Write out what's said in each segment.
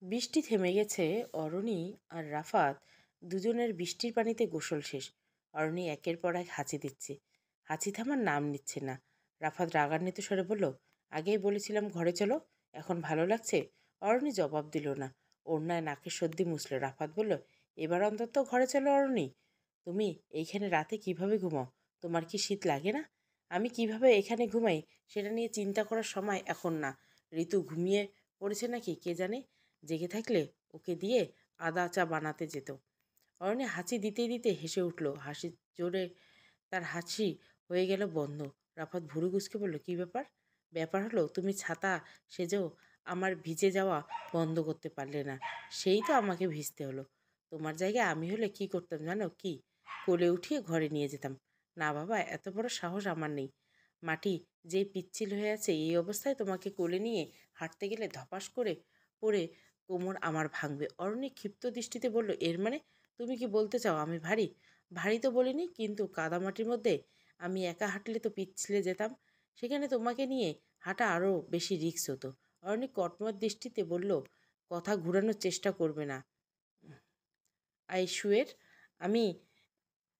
বৃষ্টি থেমে গেছে। অরণি আর রাফাত দুজনের বৃষ্টির পানিতে গোসল শেষ। অরণি একের পর এক হাঁচি দিচ্ছে, হাঁচি থামার নাম নিচ্ছে না। রাফাত রাগান্বিত স্বরে বলল, আগেই বলেছিলাম ঘরে চলো, এখন ভালো লাগছে? অরণি জবাব দিল না, ওড়নায় নাকের সর্দি মুছল। রাফাত বলল, এবার অন্তত ঘরে চলো অরণি। তুমি এইখানে রাতে কিভাবে ঘুমাও? তোমার কি শীত লাগে না? আমি কিভাবে এখানে ঘুমাই সেটা নিয়ে চিন্তা করার সময় এখন না। ঋতু ঘুমিয়ে পড়েছে নাকি কে জানে, জেগে থাকলে ওকে দিয়ে আদা চা বানাতে যেত। অরণ্য হাঁচি দিতে দিতে হেসে উঠল, হাসি জোরে তার হাসি হয়ে গেল বন্ধ। রাফাত ভুরু কুঁচকে বলল, কি ব্যাপার? ব্যাপার হলো তুমি ছাতা সেজেও আমার ভিজে যাওয়া বন্ধ করতে পারলে না, সেই তো আমাকে ভিজতে হলো। তোমার জায়গায় আমি হলে কি করতাম জানো কি? কোলে উঠিয়ে ঘরে নিয়ে যেতাম। না বাবা, এত বড় সাহস আমার নেই। মাটি যেই পিচ্ছিল হয়ে আছে, এই অবস্থায় তোমাকে কোলে নিয়ে হাঁটতে গেলে ধপাস করে পড়ে কোমর আমার ভাঙবে। অরণ্য ক্ষিপ্ত দৃষ্টিতে বলল, এর মানে তুমি কি বলতে চাও আমি ভারী? ভারী তো বলিনি, কিন্তু কাদামাটির মধ্যে আমি একা হাঁটলে তো পিছলে যেতাম। সেখানে তোমাকে নিয়ে হাঁটা আরও বেশি রিস্ক হতো। অরণ্য কটমট দৃষ্টিতে বলল, কথা ঘুরানোর চেষ্টা করবে না আই শুয়ের, আমি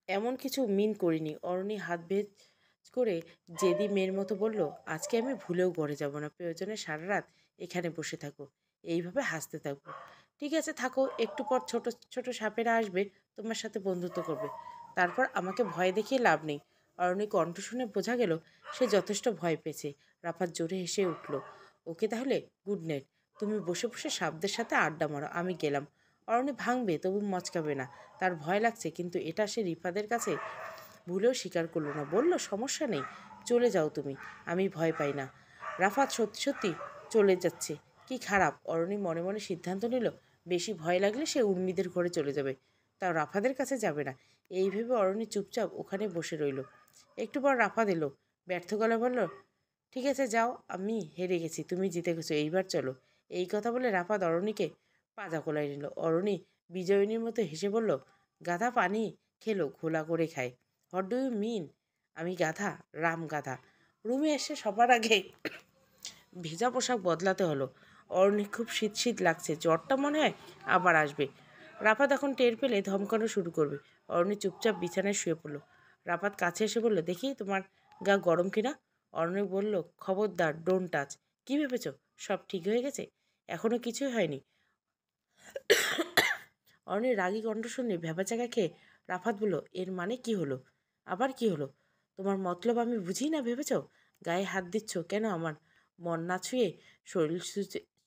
এমন কিছু মিন করিনি। অরণি হাত ভেজ করে জেদি মেয়ের মতো বলল, আজকে আমি ভুলেও ঘরে যাব না, প্রয়োজনে সারা রাত এখানে বসে থাকো, এইভাবে হাসতে থাকবো। ঠিক আছে থাকো, একটু পর ছোট ছোট সাপেরা আসবে, তোমার সাথে বন্ধুত্ব করবে, তারপর আমাকে ভয় দেখিয়ে লাভ নেই। অরণি কণ্ঠ শুনে বোঝা গেল সে যথেষ্ট ভয় পেয়েছে। রাফাত জোরে হেসে উঠল, ওকে তাহলে গুড নাইট, তুমি বসে বসে সাপদের সাথে আড্ডা মারো, আমি গেলাম। অরণি ভাঙবে তবু মচকাবে না, তার ভয় লাগছে, কিন্তু এটা সে রিফাদের কাছে ভুলেও স্বীকার করলো না। বলল, সমস্যা নেই, চলে যাও তুমি, আমি ভয় পাই না। রাফাত সত্যি সত্যি চলে যাচ্ছে, কি খারাপ। অরণি মনে মনে সিদ্ধান্ত নিল, বেশি ভয় লাগলে সে উর্মিদের ঘরে চলে যাবে, তাও রাফাদের কাছে যাবে না। এই ভেবে অরণি চুপচাপ ওখানে বসে রইল। একটু পর রাফাত এলো, ব্যর্থ গলা বলল, ঠিক আছে যাও, আমি হেরে গেছি, তুমি জিতে গেছো, এইবার চলো। এই কথা বলে রাফাত অরণিকে পাজা কোলায় নিল। অরণি বিজয়িনীর মতো হেসে বলল, গাধা পানি খেলো ঘোলা করে খায়, হোয়াট ডু ইউ মিন? আমি গাধা? রাম গাধা। রুমে এসে সবার আগে ভেজা পোশাক বদলাতে হলো। অরণি খুব শীত শীত লাগছে, জ্বরটা মনে হয় আবার আসবে। রাফাত এখন টের পেলে ধমকানো শুরু করবে। অরণি চুপচাপ বিছানায় শুয়ে পড়ল। রাফাত কাছে এসে বলল, দেখি তোমার গা গরম কিনা। অরণি বলল, খবরদার, ডোন্ট টাচ। কি ভেবেছ সব ঠিক হয়ে গেছে? এখনো কিছুই হয়নি। অরণির রাগী কণ্ঠ শুনে ভ্যাবাচাকা খেয়ে রাফাত বলল, এর মানে কি হলো? আবার কি হলো? তোমার মতলব আমি বুঝি না ভেবেছ? গায়ে হাত দিচ্ছ কেন? আমার মন না ছুঁয়ে শরীর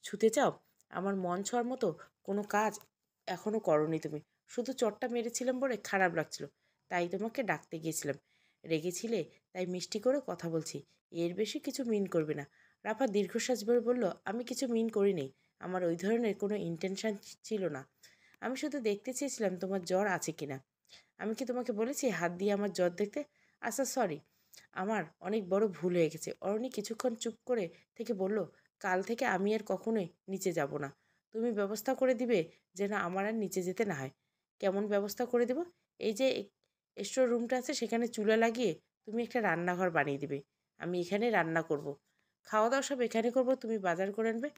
ছুতে চাও? আমার মন ছোঁয়ার মতো কোনো কাজ এখনো করনি তুমি। শুধু চটটা মেরেছিলাম বলে খারাপ লাগছিল, তাই তোমাকে ডাকতে গিয়েছিলাম। রেগেছিলে তাই মিষ্টি করে কথা বলছি, এর বেশি কিছু মিন করবে না। রাফা দীর্ঘশ্বাস ভরে বলল, আমি কিছু মিন করিনি, আমার ওই ধরনের কোনো ইন্টেনশন ছিল না। আমি শুধু দেখতে চেয়েছিলাম তোমার জ্বর আছে কিনা। আমি কি তোমাকে বলেছি হাত দিয়ে আমার জ্বর দেখতে? আচ্ছা সরি, আমার অনেক বড় ভুল হয়ে গেছে। অরণি কিছুক্ষণ চুপ করে থেকে বলল, কাল থেকে আমি আর কখনোই নিচে যাব না। তুমি ব্যবস্থা করে দিবে যেন আমার আর নিচে যেতে না হয়। কেমন ব্যবস্থা করে দেব? এই যে স্টোর রুমটা আছে সেখানে চুলা লাগিয়ে তুমি একটা রান্নাঘর বানিয়ে দিবে, আমি এখানে রান্না করব। খাওয়া দাওয়া সব এখানে করব, তুমি বাজার করে আনবে,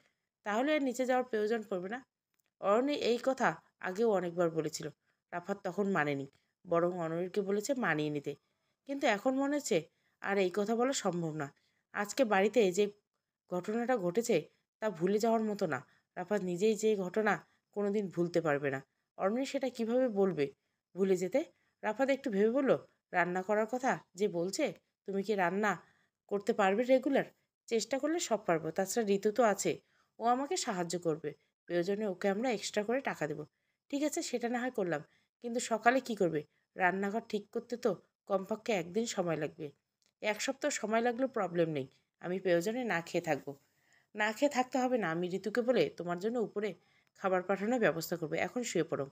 তাহলে আর নিচে যাওয়ার প্রয়োজন পড়বে না। অরণি এই কথা আগেও অনেকবার বলেছিল, রাফাত তখন মানেনি, বরং অনড়কে বলেছে মানিয়ে নিতে। কিন্তু এখন মনে হচ্ছে আর এই কথা বলা সম্ভব না। আজকে বাড়িতে যে ঘটনাটা ঘটেছে তা ভুলে যাওয়ার মতো না। রাফাত নিজেই যে ঘটনা কোনোদিন ভুলতে পারবে না। অরণি সেটা কিভাবে বলবে ভুলে যেতে? রাফাত একটু ভেবে বলল, রান্না করার কথা যে বলছে, তুমি কি রান্না করতে পারবে রেগুলার? চেষ্টা করলে সব পারবো, তাছাড়া ঋতু তো আছে, ও আমাকে সাহায্য করবে, প্রয়োজনে ওকে আমরা এক্সট্রা করে টাকা দেবো। ঠিক আছে, সেটা না হয় করলাম, কিন্তু সকালে কি করবে? রান্নাঘর ঠিক করতে তো কমপক্ষে একদিন সময় লাগবে। এক সপ্তাহ সময় লাগলেও প্রবলেম নেই, আমি প্রয়োজনে না খেয়ে থাকবো। না খেয়ে থাকতে হবে না, আমি ঋতুকে বলে তোমার জন্য উপরে খাবার পাঠানোর ব্যবস্থা করবো, এখন শুয়ে পড়ো।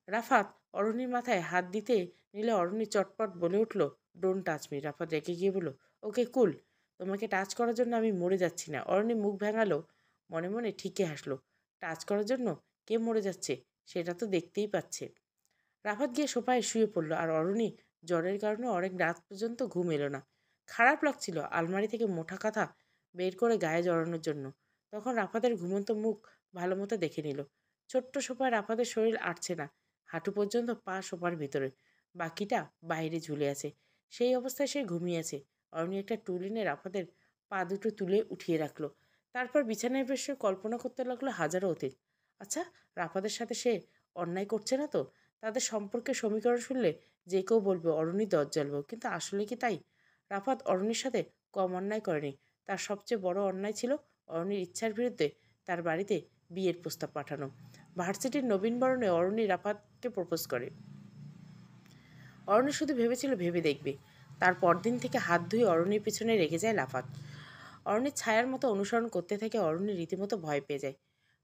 রাফাত অরণির মাথায় হাত দিতে নিলে অরণি চটপট বলে উঠল, ডোন্ট টাচ মি। রাফাত রেগে গিয়ে বলল, ওকে কুল, তোমাকে টাচ করার জন্য আমি মরে যাচ্ছি না। অরণি মুখ ভেঙালো, মনে মনে ঠিকই হাসলো, টাচ করার জন্য কে মরে যাচ্ছে সেটা তো দেখতেই পাচ্ছে। রাফাত গিয়ে সোফায় শুয়ে পড়ল, আর অরণি জ্বরের কারণে অনেক রাত পর্যন্ত ঘুম এলো না। খারাপ লাগছিল আলমারি থেকে মোটা কাঁথা বের করে গায়ে জড়ানোর জন্য। তখন রাফাতের ঘুমন্ত মুখ ভালো মতো দেখে নিল। ছোট্ট সোফায় রাফাতের শরীর আটছে না, হাঁটু পর্যন্ত পা সোফার ভিতরে, বাকিটা বাইরে ঝুলে আছে। সেই অবস্থায় সে ঘুমিয়ে আছে। অরণি একটা টুল এনে রাফাতের পা দুটো তুলে উঠিয়ে রাখলো। তারপর বিছানায় বসে কল্পনা করতে লাগলো হাজারো অতীত। আচ্ছা, রাফাতের সাথে সে অন্যায় করছে না তো? তাদের সম্পর্কে সমীকরণ শুনলে যে কেউ বলবে অরণি দজ্জাল বউ, কিন্তু আসলে কি তাই? রাফাত অরণির সাথে কম অন্যায় করেনি। তার সবচেয়ে বড় অন্যায় ছিল অরণির ইচ্ছার বিরুদ্ধে তার বাড়িতে বিয়ের প্রস্তাব পাঠানো। ভার্সিটির নবীনবরণে অরণি রাফাতকে প্রপোজ করে। অরণি শুধু ভেবেছিল ভেবে দেখবে। তার পরদিন থেকে হাত ধুয়ে অরণির পিছনে রেগে যায় রাফাত। অরণির ছায়ার মতো অনুসরণ করতে থাকে। অরণি রীতিমতো ভয় পেয়ে যায়।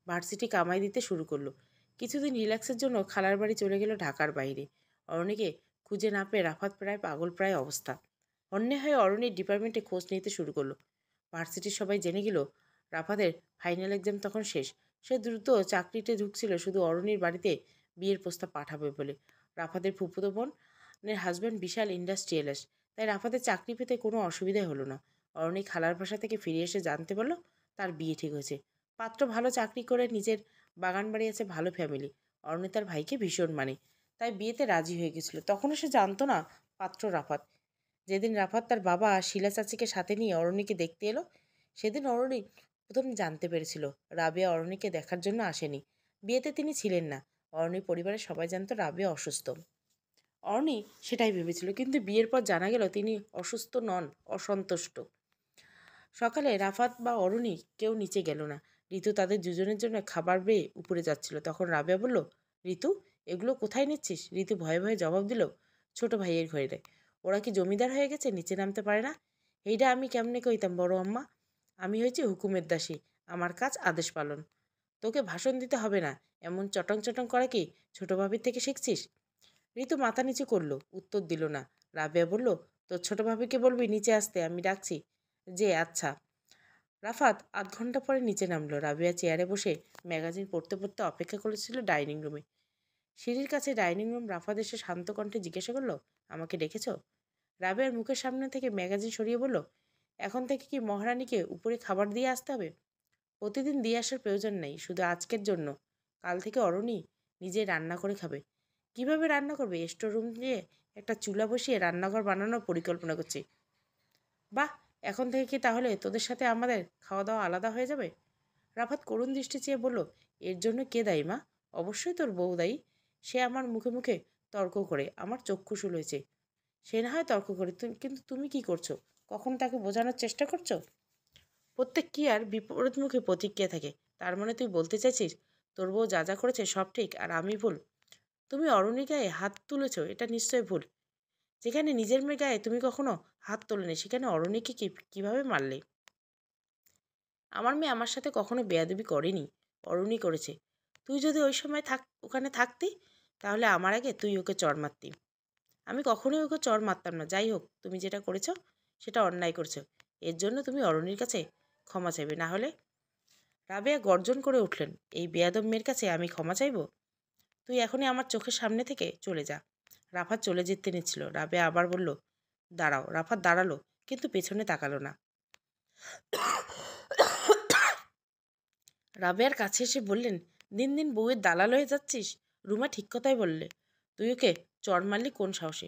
ভার্সিটি কামাই দিতে শুরু করলো। কিছুদিন রিল্যাক্সের জন্য খালার বাড়ি চলে গেল ঢাকার বাইরে। অরণিকে খুঁজে না পেয়ে রাফাত প্রায় পাগল প্রায় অবস্থা। অন্য হয়ে অরণির ডিপার্টমেন্টে খোঁজ নিতে শুরু করলো। ভার্সিটির সবাই জেনে গেল রাফাতের ফাইনাল এক্সাম তখন শেষ। সে দ্রুত চাকরিতে ঢুকছিল শুধু অরণির বাড়িতে বিয়ের প্রস্তাব পাঠাবে বলে। রাফাতের ফুফুতো বোনের হাজব্যান্ড বিশাল ইন্ডাস্ট্রিয়ালিস্ট, তাই রাফাতের চাকরি পেতে কোনো অসুবিধাই হলো না। অরণি খালার বাসা থেকে ফিরে এসে জানতে পারল তার বিয়ে ঠিক হয়েছে। পাত্র ভালো চাকরি করে, নিজের বাগান বাড়ি আছে, ভালো ফ্যামিলি। অরণি তার ভাইকে ভীষণ মানে, তাই বিয়েতে রাজি হয়ে গেছিল। তখনও সে জানতো না পাত্র রাফাত। যেদিন রাফাত তার বাবা শিলা চাচিকে সাথে নিয়ে অরণিকে দেখতে এলো, সেদিন অরণি প্রথম জানতে পেরেছিল রাবেয়া অরণিকে দেখার জন্য আসেনি। বিয়েতে তিনি ছিলেন না। অরণির পরিবারের সবাই জানতো রাবেয়া অসুস্থ। অরণি সেটাই ভেবেছিল, কিন্তু বিয়ের পর জানা গেল তিনি অসুস্থ নন, অসন্তুষ্ট। সকালে রাফাত বা অরণি কেউ নিচে গেল না। ঋতু তাদের দুজনের জন্য খাবার বেয়ে উপরে যাচ্ছিল। তখন রাবেয়া বলল, ঋতু, এগুলো কোথায় নিচ্ছিস? ঋতু ভয়ে ভয়ে জবাব দিল, ছোট ভাইয়ের ঘরে। ওরা কি জমিদার হয়ে গেছে, নিচে নামতে পারে না? এইটা আমি কেমনে কইতাম বড় আম্মা? আমি হয়েছি হুকুমের দাসী, আমার কাজ আদেশ পালন। তোকে ভাষণ দিতে হবে না। এমন চটং চটং করা কি ছোট ভাবির থেকে শিখছিস? ঋতু মাথা নিচু করলো, উত্তর দিল না। রাবেয়া বলল, তোর ছোট ভাবিকে বলবি নিচে আসতে, আমি ডাকছি। যে আচ্ছা। রাফাত আধ ঘন্টা পরে নিচে নামলো। রাবেয়া চেয়ারে বসে ম্যাগাজিন পড়তে পড়তে অপেক্ষা করেছিল ডাইনিং রুমে। সিঁড়ির কাছে ডাইনিং রুম। রাফাত এসে শান্ত কণ্ঠে জিজ্ঞাসা করলো, আমাকে ডেকেছ? রাবেয়ার মুখের সামনে থেকে ম্যাগাজিন সরিয়ে বলল, এখন থেকে কি মহারানীকে উপরে খাবার দিয়ে আসতে হবে? প্রতিদিন দিয়ে আসার প্রয়োজন নেই, শুধু আজকের জন্য। কাল থেকে অরণি নিজে রান্না করে খাবে। কিভাবে রান্না করবে? স্টোর রুম দিয়ে একটা চুলা বসিয়ে রান্নাঘর বানানোর পরিকল্পনা করছি। বাহ, এখন থেকে কি তাহলে তোদের সাথে আমাদের খাওয়া দাওয়া আলাদা হয়ে যাবে? রাফাত করুণ দৃষ্টি চেয়ে বলল, এর জন্য কে দায়ী মা? অবশ্যই তোর বউ দায়ী। সে আমার মুখে মুখে তর্ক করে আমার চক্ষু শুল হয়েছে। সে না হয় তর্ক করে, কিন্তু তুমি কি করছো? কখন তাকে বোঝানোর চেষ্টা করছো? প্রত্যেক ক্রিয়ার বিপরীতমুখী প্রতিক্রিয়া থাকে। তার মানে তুই বলতে চাইছিস তোর বউ যা যা করেছে সব ঠিক আর আমি ভুল? তুমি অরণির গায়ে হাত তুলেছ, এটা নিশ্চয়ই ভুল। যেখানে নিজের মেয়ে গায়ে তুমি কখনো হাত তোলেনি, সেখানে অরণিকে কিভাবে মারলে? আমার মেয়ে আমার সাথে কখনো বেয়াদবি করেনি, অরুণই করেছে। তুই যদি ওই সময় ওখানে থাকতি, তাহলে আমার আগে তুই ওকে চড় মারতি। আমি কখনোই ওকে চড় মারতাম না। যাই হোক, তুমি যেটা করেছো সেটা অন্যায় করেছো। এর জন্য তুমি অরণির কাছে ক্ষমা চাইবে, না হলে। রাবেয়া গর্জন করে উঠলেন, এই বেয়াদব মেয়ের কাছে আমি ক্ষমা চাইব? তুই এখনই আমার চোখের সামনে থেকে চলে যা। রাফাত চলে যেতে নিচ্ছিল। রাবেয়া আবার বলল, দাঁড়াও। রাফাত দাঁড়ালো, কিন্তু পেছনে তাকালো না। রাবেয়ার কাছে এসে বললেন, দিন দিন বউয়ের দালাল হয়ে যাচ্ছিস। রুমা ঠিক কথাই বললে। তুই ওকে চড় মারলি কোন সাহসে?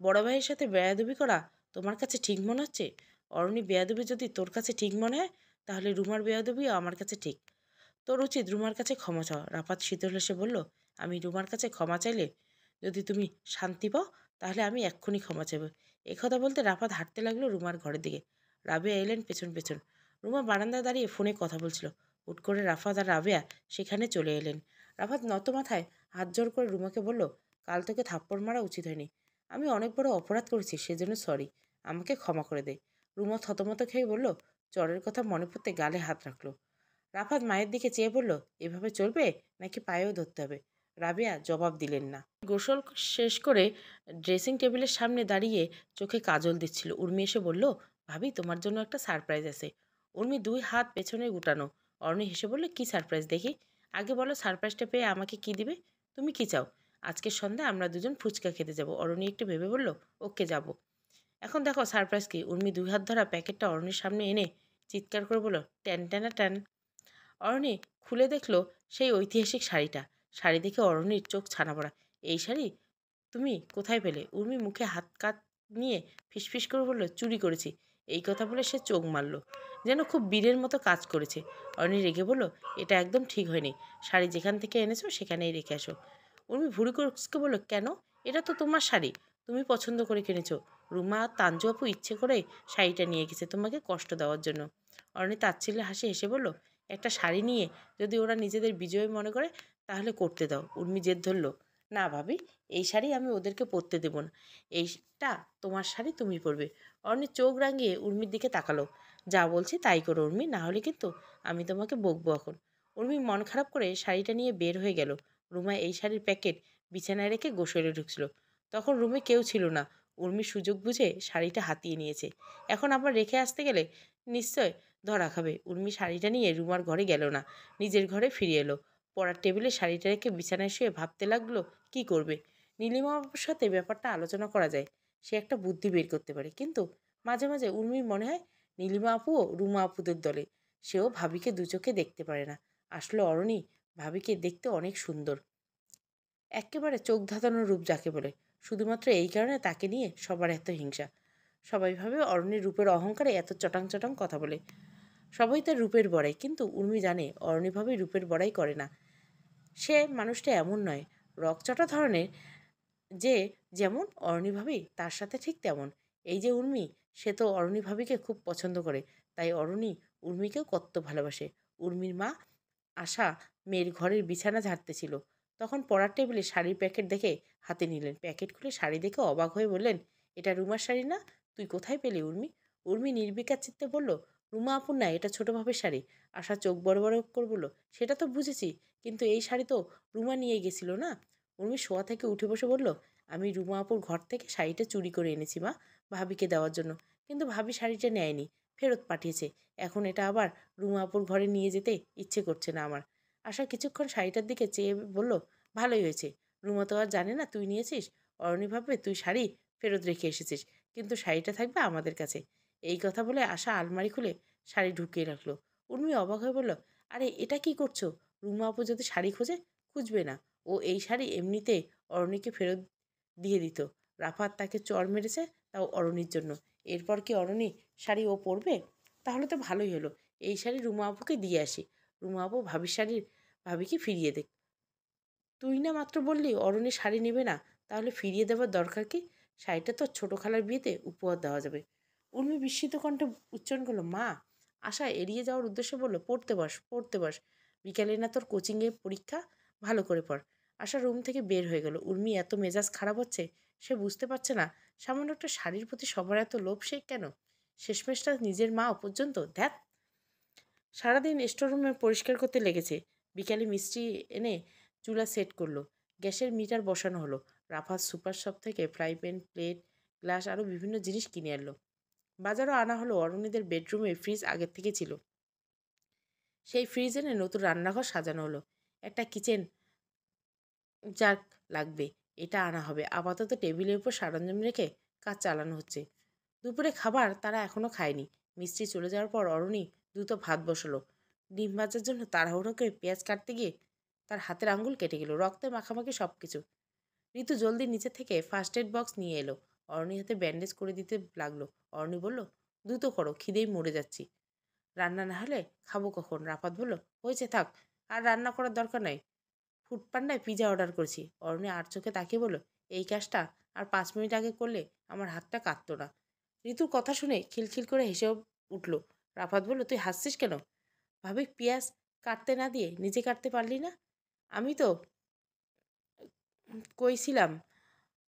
বড় ভাইয়ের সাথে বেয়াদবি করা তোমার কাছে ঠিক মনে হচ্ছে? অরণি বেয়াদবি যদি তোর কাছে ঠিক মনে হয়, তাহলে রুমার বেয়াদবিও আমার কাছে ঠিক। তোর উচিত রুমার কাছে ক্ষমা চাওয়া। রাফাত শীতল হেসে বলল, আমি রুমার কাছে ক্ষমা চাইলে যদি তুমি শান্তি পাও, তাহলে আমি এক্ষুনি ক্ষমা চাইব। কথা বলতে রাফাত হাঁটতে লাগলো রুমার ঘরের দিকে। রাবেয়া এলেন পেছন পেছন। রুমা বারান্দায় দাঁড়িয়ে ফোনে কথা বলছিল। হুট করে রাফাত আর রাবেয়া সেখানে চলে এলেন। রাফাত নত মাথায় হাত জোর করে রুমাকে বলল, কাল তোকে থাপ্পড় মারা উচিত হয়নি। আমি অনেক বড় অপরাধ করেছি, সেজন্য সরি। আমাকে ক্ষমা করে দে। রুমা থতমত খেয়ে বলল, চরের কথা মনে পড়তে গালে হাত রাখলো। রাফাত মায়ের দিকে চেয়ে বলল, এভাবে চলবে নাকি পায়েও ধরতে হবে? রাবেয়া জবাব দিলেন না। গোসল শেষ করে ড্রেসিং টেবিলের সামনে দাঁড়িয়ে চোখে কাজল দিচ্ছিল। উর্মি এসে বলল, ভাবি, তোমার জন্য একটা সারপ্রাইজ আছে। উর্মি দুই হাত পেছনে গুটানো। অরণি হেসে বলল, কি সারপ্রাইজ দেখি? আগে বলো, সারপ্রাইজটা পেয়ে আমাকে কি দিবে? তুমি কি চাও? আজকের সন্ধ্যায় আমরা দুজন ফুচকা খেতে যাব। অরণি একটু ভেবে বলল, ওকে, যাব। এখন দেখো সারপ্রাইজ কি। উর্মি দুই হাত ধরা প্যাকেটটা অরণির সামনে এনে চিৎকার করে বলল, ট্যান ট্যানা ট্যান। অরণি খুলে দেখলো সেই ঐতিহাসিক শাড়িটা। শাড়ি দেখে অরণির চোখ ছানা পড়া। এই শাড়ি তুমি কোথায় পেলে? উর্মি মুখে হাত কাত নিয়ে ফিসফিস করে বলল, চুরি করেছি। এই কথা বলে সে চোখ মারল, যেন খুব বীরের মতো কাজ করেছে। অরণি রেগে বলল, এটা একদম ঠিক হয়নি। শাড়ি যেখান থেকে এনেছো সেখানেই রেখে আসো। উর্মি ভুরু কুচকে বলল, কেন? এটা তো তোমার শাড়ি, তুমি পছন্দ করে কিনেছো। রুমা আর তাঞ্জু আপু ইচ্ছে করে শাড়িটা নিয়ে গেছে তোমাকে কষ্ট দেওয়ার জন্য। অরণি তাচ্ছিল্যে হাসি হেসে বলল, একটা শাড়ি নিয়ে যদি ওরা নিজেদের বিজয় মনে করে তাহলে করতে দাও। উর্মি জেদ ধরল, না ভাবি, এই শাড়ি আমি ওদেরকে পরতে দেব না। এইটা তোমার শাড়ি, তুমি পরবে। অরণি চোখ রাঙিয়ে উর্মির দিকে তাকালো। যা বলছি তাই করো উর্মি, না হলে কিন্তু আমি তোমাকে বকবো এখন। উর্মি মন খারাপ করে শাড়িটা নিয়ে বের হয়ে গেল। রুমা এই শাড়ির প্যাকেট বিছানায় রেখে গোসলে ঢুকছিল। তখন রুমে কেউ ছিল না। উর্মি সুযোগ বুঝে শাড়িটা হাতিয়ে নিয়েছে। এখন আবার রেখে আসতে গেলে নিশ্চয় ধরা খাবে। উর্মি শাড়িটা নিয়ে রুমার ঘরে গেল না, নিজের ঘরে ফিরে এলো। পড়ার টেবিলে শাড়িটা রেখে বিছানায় শুয়ে ভাবতে লাগলো কি করবে। নীলিমা আপুর সাথে ব্যাপারটা আলোচনা করা যায়, সে একটা বুদ্ধি বের করতে পারে। কিন্তু মাঝে মাঝে উর্মির মনে হয় নীলিমা আপুও রুমা আপুদের দলে, সেও ভাবিকে দু চোখে দেখতে পারে না। আসলে অরণি ভাবিকে দেখতে অনেক সুন্দর, একেবারে চোখ ধাঁধানো রূপ যাকে বলে। শুধুমাত্র এই কারণে তাকে নিয়ে সবার এত হিংসা। সবাই ভাবে অরণির রূপের অহংকারে এত চটাং চটাং কথা বলে। সবাই তার রূপের বড়াই, কিন্তু উর্মি জানে অরণি ভাবে রূপের বড়াই করে না। সে মানুষটা এমন নয়, রকচটা ধরনের, যে যেমন অরণি ভাবি তার সাথে ঠিক তেমন। এই যে উর্মি, সে তো অরণি ভাবিকে খুব পছন্দ করে, তাই অরণি উর্মিকেও কত ভালোবাসে। উর্মির মা আশা মেয়ের ঘরের বিছানা ঝাড়তেছিল। তখন পড়ার টেবিলে শাড়ির প্যাকেট দেখে হাতে নিলেন। প্যাকেট খুলে শাড়ি দেখে অবাক হয়ে বললেন, এটা রুমার শাড়ি না? তুই কোথায় পেলি উর্মি? উর্মি নির্বিকার চিত্তে বলল, রুমা আপুর না, এটা ছোট ভাবের শাড়ি। আশা চোখ বড় বড় করে বলল, সেটা তো বুঝেছি, কিন্তু এই শাড়ি তো রুমা নিয়ে গেছিল না? উর্মি শোয়া থেকে উঠে বসে বলল, আমি রুমা আপুর ঘর থেকে শাড়িটা চুরি করে এনেছি মা, ভাবিকে দেওয়ার জন্য। কিন্তু ভাবি শাড়িটা নেয়নি, ফেরত পাঠিয়েছে। এখন এটা আবার রুমা আপুর ঘরে নিয়ে যেতে ইচ্ছে করছে না আমার। আশা কিছুক্ষণ শাড়িটার দিকে চেয়ে বলল, ভালোই হয়েছে। রুমা তো আর জানে না তুই নিয়েছিস। অরণি ভাববে তুই শাড়ি ফেরত রেখে এসেছিস, কিন্তু শাড়িটা থাকবে আমাদের কাছে। এই কথা বলে আশা আলমারি খুলে শাড়ি ঢুকিয়ে রাখলো। উর্মি অবাক হয়ে বলল, আরে এটা কি করছো? রুমা আপু যদি শাড়ি খোঁজে? খুঁজবে না, ও এই শাড়ি এমনিতে অরণিকে ফেরত দিয়ে দিত। রাফাত তাকে চড় মেরেছে, তাও অরণির জন্য। এরপর কি অরণি শাড়ি ও পরবে? তাহলে তো ভালোই হলো, এই শাড়ি রুমা আপুকে দিয়ে আসি। রুমা আপু ভাবির শাড়ির ভাবিকে ফিরিয়ে দেখ। তুই না মাত্র বললি অরণি শাড়ি নেবে না, তাহলে ফিরিয়ে দেওয়ার দরকার কি? শাড়িটা তো ছোট খালার বিয়েতে উপহার দেওয়া যাবে। উর্মি বিস্মিত কণ্ঠে উচ্চারণ করলো, মা। আশা এড়িয়ে যাওয়ার উদ্দেশ্যে বলল, পড়তে বস, পড়তে বস। বিকালে না তোর কোচিংয়ে পরীক্ষা, ভালো করে পড়। আশা রুম থেকে বের হয়ে গেল। উর্মি এত মেজাজ খারাপ হচ্ছে, সে বুঝতে পারছে না সামান্য একটা শাড়ির প্রতি সবার এত লোভ সে কেন। শেষমেশটা নিজের মা পর্যন্ত, ধ্যাত। সারাদিন স্টোররুমে পরিষ্কার করতে লেগেছে। বিকালে মিষ্টি এনে চুলা সেট করলো, গ্যাসের মিটার বসানো হলো। রাফাত সুপার শপ থেকে ফ্রাই প্যান, প্লেট, গ্লাস আরও বিভিন্ন জিনিস কিনে আনলো। বাজারও আনা হলো। অরণিদের বেডরুমে ফ্রিজ আগের থেকে ছিল, সেই ফ্রিজ এনে নতুন রান্নাঘর সাজানো হলো। একটা কিচেন যাক লাগবে, এটা আনা হবে। আপাতত টেবিলের উপর সরঞ্জাম রেখে কাজ চালানো হচ্ছে। দুপুরে খাবার তারা এখনো খায়নি। মিষ্টি চলে যাওয়ার পর অরণি দ্রুত ভাত বসালো। ডিম ভাজার জন্য তাড়াহুড়ো করে পেঁয়াজ কাটতে গিয়ে তার হাতের আঙ্গুল কেটে গেল, রক্তে মাখামাখি সব কিছু। ঋতু জলদি নিচে থেকে ফার্স্ট এড বক্স নিয়ে এলো। অরণি হাতে ব্যান্ডেজ করে দিতে লাগলো। অরণি বলল, দ্রুত করো, খিদেই মরে যাচ্ছি। রান্না না হলে খাবো কখন? রাফাত বলল, হয়েছে থাক, আর রান্না করার দরকার নাই। ফুড পান্ডায় পিজা অর্ডার করেছি। অরণি আর চোখে তাকিয়ে বলল, এই কাজটা আর 5 মিনিট আগে করলে আমার হাতটা কাঁপতো না। ঋতুর কথা শুনে খিলখিল করে হেসে উঠল। রাফাত বলল, তুই হাসছিস কেন? ভাবি পেঁয়াজ কাটতে না দিয়ে নিজে কাটতে পারলি না? আমি তো কইছিলাম,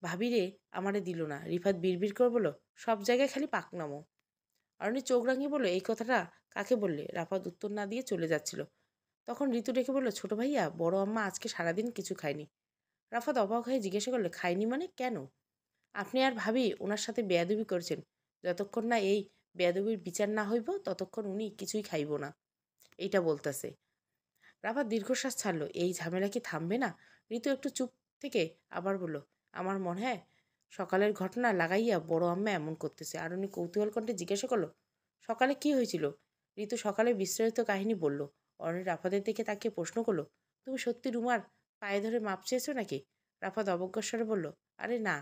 ভাবিরে আমারে দিল না। রিফাত বিড়বিড় করে বলল, সব জায়গায় খালি পাকনামো। অরণি চোখ রাঙিয়ে বলল, এই কথাটা কাকে বললে? রাফাত উত্তর না দিয়ে চলে যাচ্ছিল। তখন ঋতু ডেকে বলল, ছোট ভাইয়া, বড় আম্মা আজকে সারাদিন কিছু খায়নি। রাফাত অবাক হয়ে জিজ্ঞাসা করলো, খায়নি মানে কেন? আপনি আর ভাবি ওনার সাথে বেয়াদবি করেছেন। যতক্ষণ না এই বেয়াদবির বিচার না হইব ততক্ষণ উনি কিছুই খাইব না, এইটা বলতেছে। রাফাত দীর্ঘশ্বাস ছাড়লো। এই ঝামেলা কি থামবে না? ঋতু একটু চুপ থেকে আবার বলল, আমার মনে হয় সকালের ঘটনা লাগাইয়া বড় আম্মা এমন করতেছে। আর উনি কৌতূহল কণ্ঠে জিজ্ঞাসা করলো, সকালে কি হয়েছিল? ঋতু সকালে বিস্তারিত কাহিনী বলল। অরণি রাফাতের দিকে তাকিয়ে প্রশ্ন করলো, তুমি সত্যি রুমার পায়ে ধরে মাপ চেয়েছো নাকি? রাফাত অবজ্ঞার স্বরে বলল, আরে না,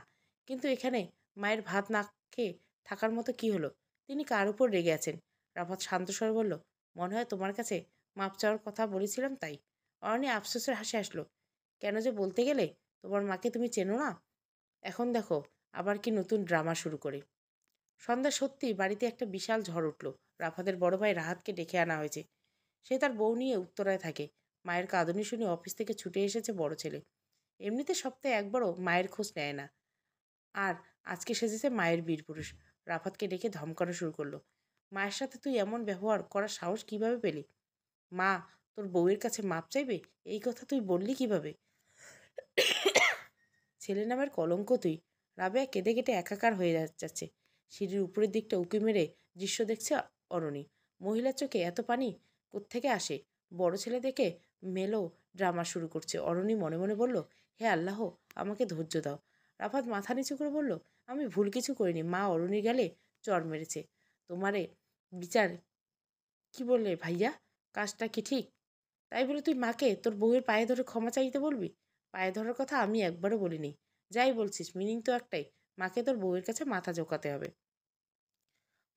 কিন্তু এখানে মায়ের ভাত না খেয়ে থাকার মতো কি হলো? তিনি কার উপর রেগে আছেন? রাফাত শান্ত স্বরে বলল, মনে হয় তোমার কাছে মাপ চাওয়ার কথা বলেছিলাম তাই। অরণি আফসোসের হাসি আসলো, কেন যে বলতে গেলে? তোমার মাকে তুমি চেনো না? এখন দেখো আবার কি নতুন ড্রামা শুরু করে। সন্ধ্যা সত্যি বাড়িতে একটা বিশাল ঝড় উঠল। রাফাতের বড় ভাই রাহাতকে ডেকে আনা হয়েছে। সে তার বউ নিয়ে উত্তরায় থাকে। মায়ের কাঁদুনি শুনে অফিস থেকে ছুটে এসেছে বড় ছেলে। এমনিতে সপ্তাহে একবারও মায়ের খোঁজ নেয় না, আর আজকে সেজেছে মায়ের বীরপুরুষ। রাফাতকে ডেকে ধমকানো শুরু করলো, মায়ের সাথে তুই এমন ব্যবহার করার সাহস কিভাবে পেলি? মা তোর বউয়ের কাছে মাপ চাইবে, এই কথা তুই বললি কিভাবে? ছেলে নামের কলঙ্ক তুই। রাবেয়া কেঁদে কেটে একাকার হয়ে যাচ্ছে। সিঁড়ির উপরের দিকটা উঁকি মেরে দৃশ্য দেখছে অরণি। মহিলার চোখে এত পানি কোত্থেকে আসে? বড় ছেলে দেখে মেলো ড্রামা শুরু করছে। অরণি মনে মনে বলল, হে আল্লাহ, আমাকে ধৈর্য দাও। রাফাত মাথা নিচু করে বলল, আমি ভুল কিছু করিনি। মা অরণির গেলে চর মেরেছে। তোমারে বিচার কি বললে ভাইয়া? কাজটা কি ঠিক? তাই বলে তুই মাকে তোর বউয়ের পায়ে ধরে ক্ষমা চাইতে বলবি? পায়ে ধরার কথা আমি একবারও বলিনি। যাই বলছিস মিনিং তো একটাই, মাকে তোর বউয়ের কাছে মাথা ঝোঁকাতে হবে।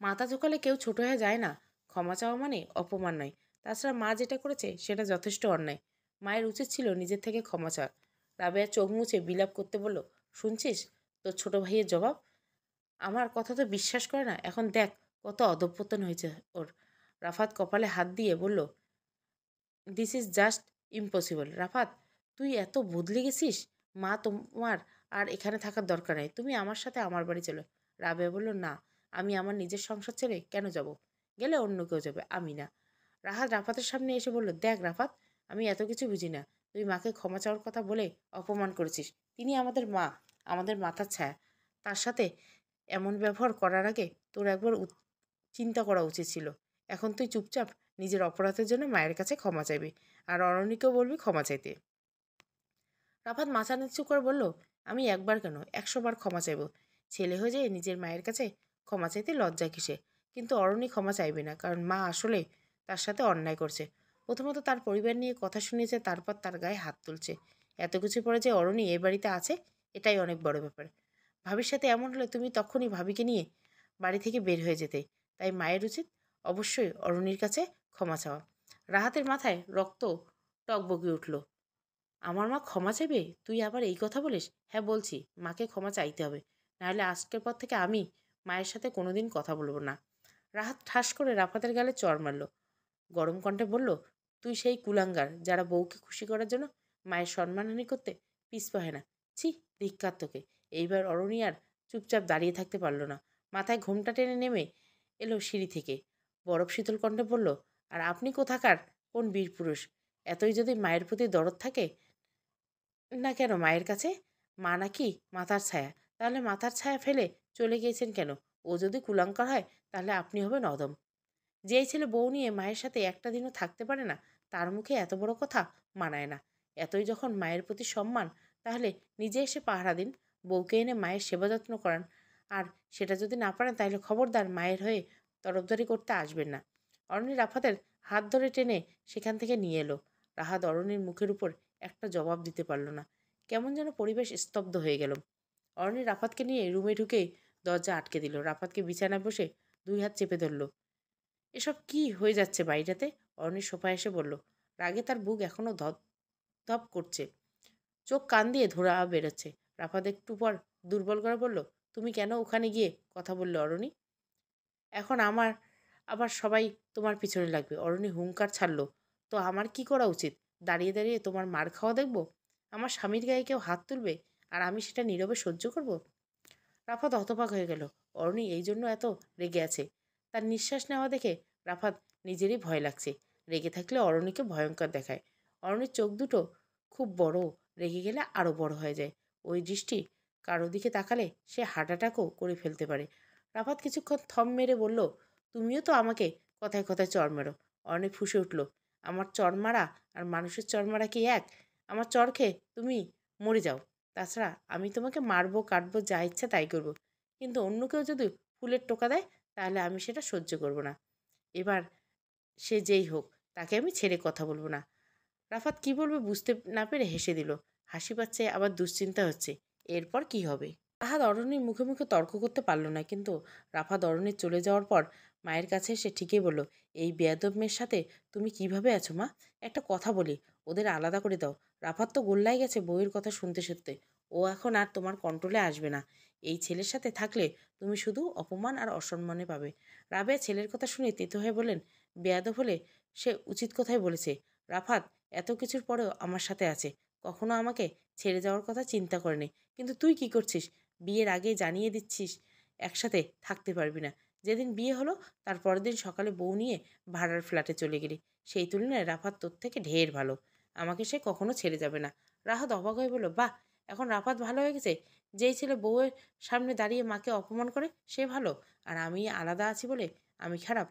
মাথা ঝোঁকালে কেউ ছোট হয়ে যায় না। ক্ষমা চাওয়া মানে অপমান নয়। তাছাড়া মা যেটা করেছে সেটা যথেষ্ট অন্যায়। মায়ের উচিত ছিল নিজের থেকে ক্ষমা চাওয়া। রাবেয়া চোখ মুছে বিলাপ করতে বলল, শুনছিস তোর ছোট ভাইয়ের জবাব? আমার কথা তো বিশ্বাস করে না। এখন দেখ কত অধঃপতন হয়েছে ওর। রাফাত কপালে হাত দিয়ে বলল, this is just impossible. Rafat, তুই এত বদলে গেছিস। মা তোমার আর এখানে থাকার দরকার নেই। তুমি আমার সাথে আমার বাড়ি চলো। রাবেয়া বলল, না, আমি আমার নিজের সংসার ছেড়ে কেন যাব? গেলে অন্য কেউ যাবে, আমি না। রাহাত রাফাতের সামনে এসে বলল, দেখ রাফাত, আমি এত কিছু বুঝি না। তুই মাকে ক্ষমা চাওয়ার কথা বলে অপমান করেছিস। তিনি আমাদের মা, আমাদের মাথার ছায়া। তার সাথে এমন ব্যবহার করার আগে তোর একবার চিন্তা করা উচিত ছিল। এখন তুই চুপচাপ নিজের অপরাধের জন্য মায়ের কাছে ক্ষমা চাইবি, আর অরণিকেও বলবি ক্ষমা চাইতে। রাফাত মাথা নিচু করে বলল, আমি একবার কেন 100 বার ক্ষমা চাইব। ছেলে হয়ে যায় নিজের মায়ের কাছে ক্ষমা চাইতে লজ্জা কিসে? কিন্তু অরণি ক্ষমা চাইবে না, কারণ মা আসলে তার সাথে অন্যায় করছে। প্রথমত তার পরিবার নিয়ে কথা শুনিয়েছে, তারপর তার গায়ে হাত তুলছে। এত কিছু পরে যে অরণি এ বাড়িতে আছে, এটাই অনেক বড় ব্যাপার। ভাবির সাথে এমন হলে তুমি তখনই ভাবিকে নিয়ে বাড়ি থেকে বের হয়ে যেতে। তাই মায়ের উচিত অবশ্যই অরণির কাছে ক্ষমা চাওয়া। রাহাতের মাথায় রক্ত টগবগে উঠল। আমার মা ক্ষমা চাইবে? তুই আবার এই কথা বলিস? হ্যাঁ বলছি, মাকে ক্ষমা চাইতে হবে। নাহলে আজকের পর থেকে আমি মায়ের সাথে কোনোদিন কথা বলবো না। রাহাত ঠাস করে রাফাতের গালে চড় মারল। গরম কণ্ঠে বলল, তুই সেই কুলাঙ্গার যারা বউকে খুশি করার জন্য মায়ের সম্মানহানি করতে পিছপা না। ছি, ধিক্কার তোকে। এইবার অরণি আর চুপচাপ দাঁড়িয়ে থাকতে পারল না। মাথায় ঘোমটা টেনে নেমে এলো সিঁড়ি থেকে। বরফ শীতল কণ্ঠে বলল, আর আপনি কোথাকার কোন বীরপুরুষ? এতই যদি মায়ের প্রতি দরদ থাকে না কেন মায়ের কাছে? মা নাকি মাথার ছায়া? তাহলে মাথার ছায়া ফেলে চলে গিয়েছেন কেন? ও যদি কুলাঙ্কার হয় তাহলে আপনি হবেন অদম। যেই ছেলে বউ নিয়ে মায়ের সাথে একটা দিনও থাকতে পারে না, তার মুখে এত বড় কথা মানায় না। এতই যখন মায়ের প্রতি সম্মান, তাহলে নিজে এসে পাহারা দিন, বউকে এনে মায়ের সেবা যত্ন করান। আর সেটা যদি না পারেন তাহলে খবরদার মায়ের হয়ে তরফদারি করতে আসবেন না। অরণি রাফাতের হাত ধরে টেনে সেখান থেকে নিয়ে এলো। রাহাত অরণির মুখের উপর একটা জবাব দিতে পারল না। কেমন যেন পরিবেশ স্তব্ধ হয়ে গেল। অরণি রাফাতকে নিয়ে রুমে ঢুকে দরজা আটকে দিল। রাফাতকে বিছানায় বসে 2 হাত চেপে ধরল। এসব কি হয়ে যাচ্ছে বাড়িটাতে? অরণি সোফায় এসে বলল। রাগে তার বুক এখনো ধপ ধপ করছে, চোখ কান দিয়ে ধোঁয়া বেরোচ্ছে। রাফাত একটু পর দুর্বল করে বলল, তুমি কেন ওখানে গিয়ে কথা বললে অরণি? এখন আমার আবার সবাই তোমার পিছনে লাগবে। অরণি হুঙ্কার ছাড়লো, তো আমার কি করা উচিত? দাঁড়িয়ে দাঁড়িয়ে তোমার মার খাওয়া দেখবো? আমার স্বামীর গায়ে কেউ হাত তুলবে আর আমি সেটা নীরবে সহ্য করব? রাফাত হতবাক হয়ে গেল। অরণি এই জন্য এত রেগে আছে। তার নিঃশ্বাস নেওয়া দেখে রাফাত নিজেরই ভয় লাগছে। রেগে থাকলে অরণিকে ভয়ঙ্কর দেখায়। অরণির চোখ দুটো খুব বড়, রেগে গেলে আরো বড় হয়ে যায়। ওই দৃষ্টি কারো দিকে তাকালে সে হার্ট অ্যাটাকও করে ফেলতে পারে। রাফাত কিছুক্ষণ থম মেরে বলল, তুমিও তো আমাকে কথায় কথায় চড় মেরো। অরণি ফুঁসে উঠল, আমার চড় মারা আর মানুষের চড় মারা কি এক? আমার চড় খেয়ে তুমি মরে যাও। তাছাড়া আমি তোমাকে মারবো, কাটবো, যা ইচ্ছা তাই করব। কিন্তু অন্য কেউ যদি ফুলের টোকা দেয় তাহলে আমি সেটা সহ্য করব না। এবার সে যেই হোক, তাকে আমি ছেড়ে কথা বলবো না। রাফাত কি বলবে বুঝতে না পেরে হেসে দিল। হাসি পাচ্ছে আবার দুশ্চিন্তা হচ্ছে, এরপর কি হবে। রাহাত অরণ্যের মুখে মুখে তর্ক করতে পারল না, কিন্তু রাফাত অরণ্যের চলে যাওয়ার পর মায়ের কাছে এসে ঠিকই বলল, এই বেয়াদব মেয়ের সাথে তুমি কিভাবে আছো মা? একটা কথা বলি, ওদের আলাদা করে দাও। রাফাত তো গোল্লায় গেছে বউয়ের কথা শুনতে শুনতে। ও এখন আর তোমার কন্ট্রোলে আসবে না। এই ছেলের সাথে থাকলে তুমি শুধু অপমান আর অসম্মানে পাবে। রাবেয়া ছেলের কথা শুনে তেতো হয়ে বলেন, বেয়াদব হলে সে উচিত কথাই বলেছে। রাফাত এত কিছুর পরেও আমার সাথে আছে, কখনো আমাকে ছেড়ে যাওয়ার কথা চিন্তা করেনি। কিন্তু তুই কি করছিস? বিয়ের আগে জানিয়ে দিচ্ছিস একসাথে থাকতে পারবি না। যেদিন বিয়ে হলো তার পরের দিন সকালে বউ নিয়ে ভাড়ার ফ্ল্যাটে চলে গেলি। সেই তুলনায় রাফাত তোর থেকে ঢের ভালো। আমাকে সে কখনো ছেড়ে যাবে না। রাহাত অবাক হয়ে বলল, বাহ, এখন রাফাত ভালো হয়ে গেছে? যেই ছেলে বউয়ের সামনে দাঁড়িয়ে মাকে অপমান করে সে ভালো, আর আমি আলাদা আছি বলে আমি খারাপ?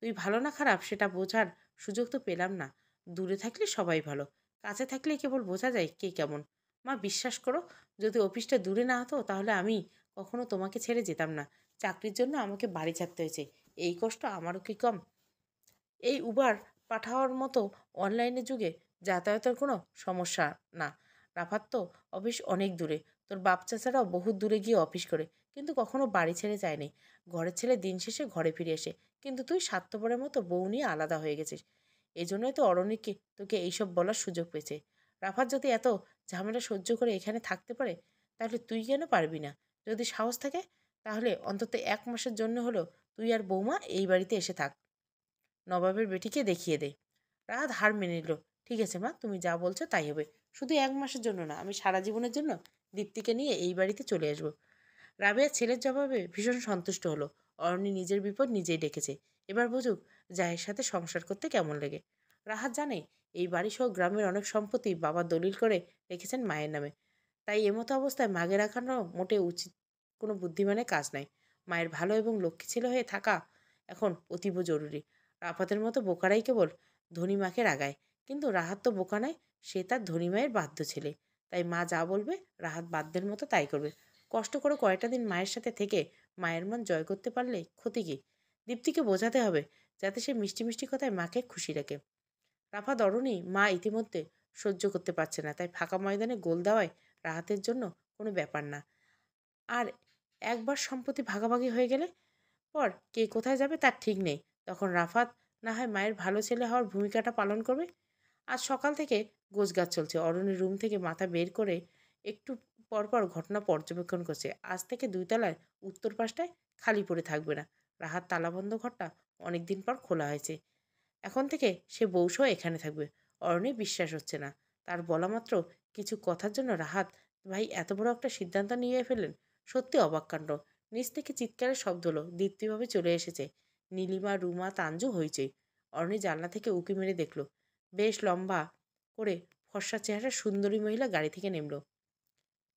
তুই ভালো না খারাপ সেটা বোঝার সুযোগ তো পেলাম না। দূরে থাকলে সবাই ভালো, কাছে থাকলে কেবল বোঝা যায় কে কেমন। মা, বিশ্বাস করো, যদি অফিসটা দূরে না হতো তাহলে আমি কখনো তোমাকে ছেড়ে যেতাম না। চাকরির জন্য আমাকে বাড়ি ছাড়তে হয়েছে, এই কষ্ট আমারও কি কম? এই উবার পাঠাওয়ার মতো অনলাইনের যুগে যাতায়াতের কোনো সমস্যা না। রাফাত তো অফিস অনেক দূরে, তোর বাপ চাচারাও বহু দূরে গিয়ে অফিস করে, কিন্তু কখনো বাড়ি ছেড়ে যায়নি। ঘরের ছেলে দিন শেষে ঘরে ফিরে আসে, কিন্তু তুই স্বার্থপরের মতো বউ নিয়ে আলাদা হয়ে গেছিস। এই জন্যই তো অরণিকে তোকে এইসব বলার সুযোগ পেয়েছে। রাফাত যদি এত ঝামেলা সহ্য করে এখানে থাকতে পারে, তাহলে তুই কেন পারবি না? যদি সাহস থাকে তাহলে অন্তত 1 মাসের জন্য হলেও তুই আর বৌমা এই বাড়িতে এসে থাক, নবাবের বেটিকে দেখিয়ে দে। রাহাত হার মেনে নিল। ঠিক আছে মা, তুমি যা বলছো তাই হবে। শুধু 1 মাসের জন্য না, আমি সারা জীবনের জন্য দীপ্তিকে নিয়ে এই বাড়িতে চলে আসবো। রাবেয়া ছেলের জবাবে ভীষণ সন্তুষ্ট হলো। অরণি নিজের বিপদ নিজেই ডেকেছে, এবার বুঝুক জায়ের সাথে সংসার করতে কেমন লাগে। রাহাত জানে এই বাড়ি সহ গ্রামের অনেক সম্পত্তি বাবা দলিল করে রেখেছেন মায়ের নামে, তাই এমতো অবস্থায় মাগে রাখানো মোটে উচিত কোনো বুদ্ধিমানের কাজ নয়। মায়ের ভালো এবং লক্ষ্মী ছেলে হয়ে থাকা এখন অতীব জরুরি। রাফাতের মতো বোকারাই কেবল ধনী মাকে রাগায়, কিন্তু রাহাত তো বোকা নয়, সে তার ধনী মায়ের বাধ্য ছেলে। তাই মা যা বলবে রাহাত বাধ্যের মতো তাই করবে। কষ্ট করে কয়টা দিন মায়ের সাথে থেকে মায়ের মন জয় করতে পারলে ক্ষতি কি? দীপ্তিকে বোঝাতে হবে যাতে সে মিষ্টি মিষ্টি কথায় মাকে খুশি রাখে। রাফাত অরণি মা ইতিমধ্যে সহ্য করতে পারছে না, তাই ফাঁকা ময়দানে গোল দেওয়ায় রাহাতের জন্য কোনো ব্যাপার না। আর একবার সম্পত্তি ভাগাভাগি হয়ে গেলে পর কে কোথায় যাবে তার ঠিক নেই। তখন রাফাত না হয় মায়ের ভালো ছেলে হওয়ার ভূমিকাটা পালন করবে। আজ সকাল থেকে গোছগাছ চলছে। অরণির রুম থেকে মাথা বের করে একটু পরপর ঘটনা পর্যবেক্ষণ করছে। আজ থেকে 2 তলায় উত্তর পাশটায় খালি পড়ে থাকবে না। রাহাত তালাবন্ধ ঘরটা অনেকদিন পর খোলা হয়েছে। এখন থেকে সে বউসহ এখানে থাকবে। অরণির বিশ্বাস হচ্ছে না। তার বলা মাত্র কিছু কথার জন্য রাহাত ভাই এত বড় একটা সিদ্ধান্ত নিয়ে ফেললেন। সত্যি অবাক কাণ্ড। নিচ থেকে চিৎকারের শব্দ হলো। দীপ্তিভাবে চলে এসেছে। নীলিমা, রুমা, তাঞ্জু হইচই। অরণি জানলা থেকে উঁকি মেরে দেখল বেশ লম্বা করে ফর্সা চেহারার সুন্দরী মহিলা গাড়ি থেকে নেমল।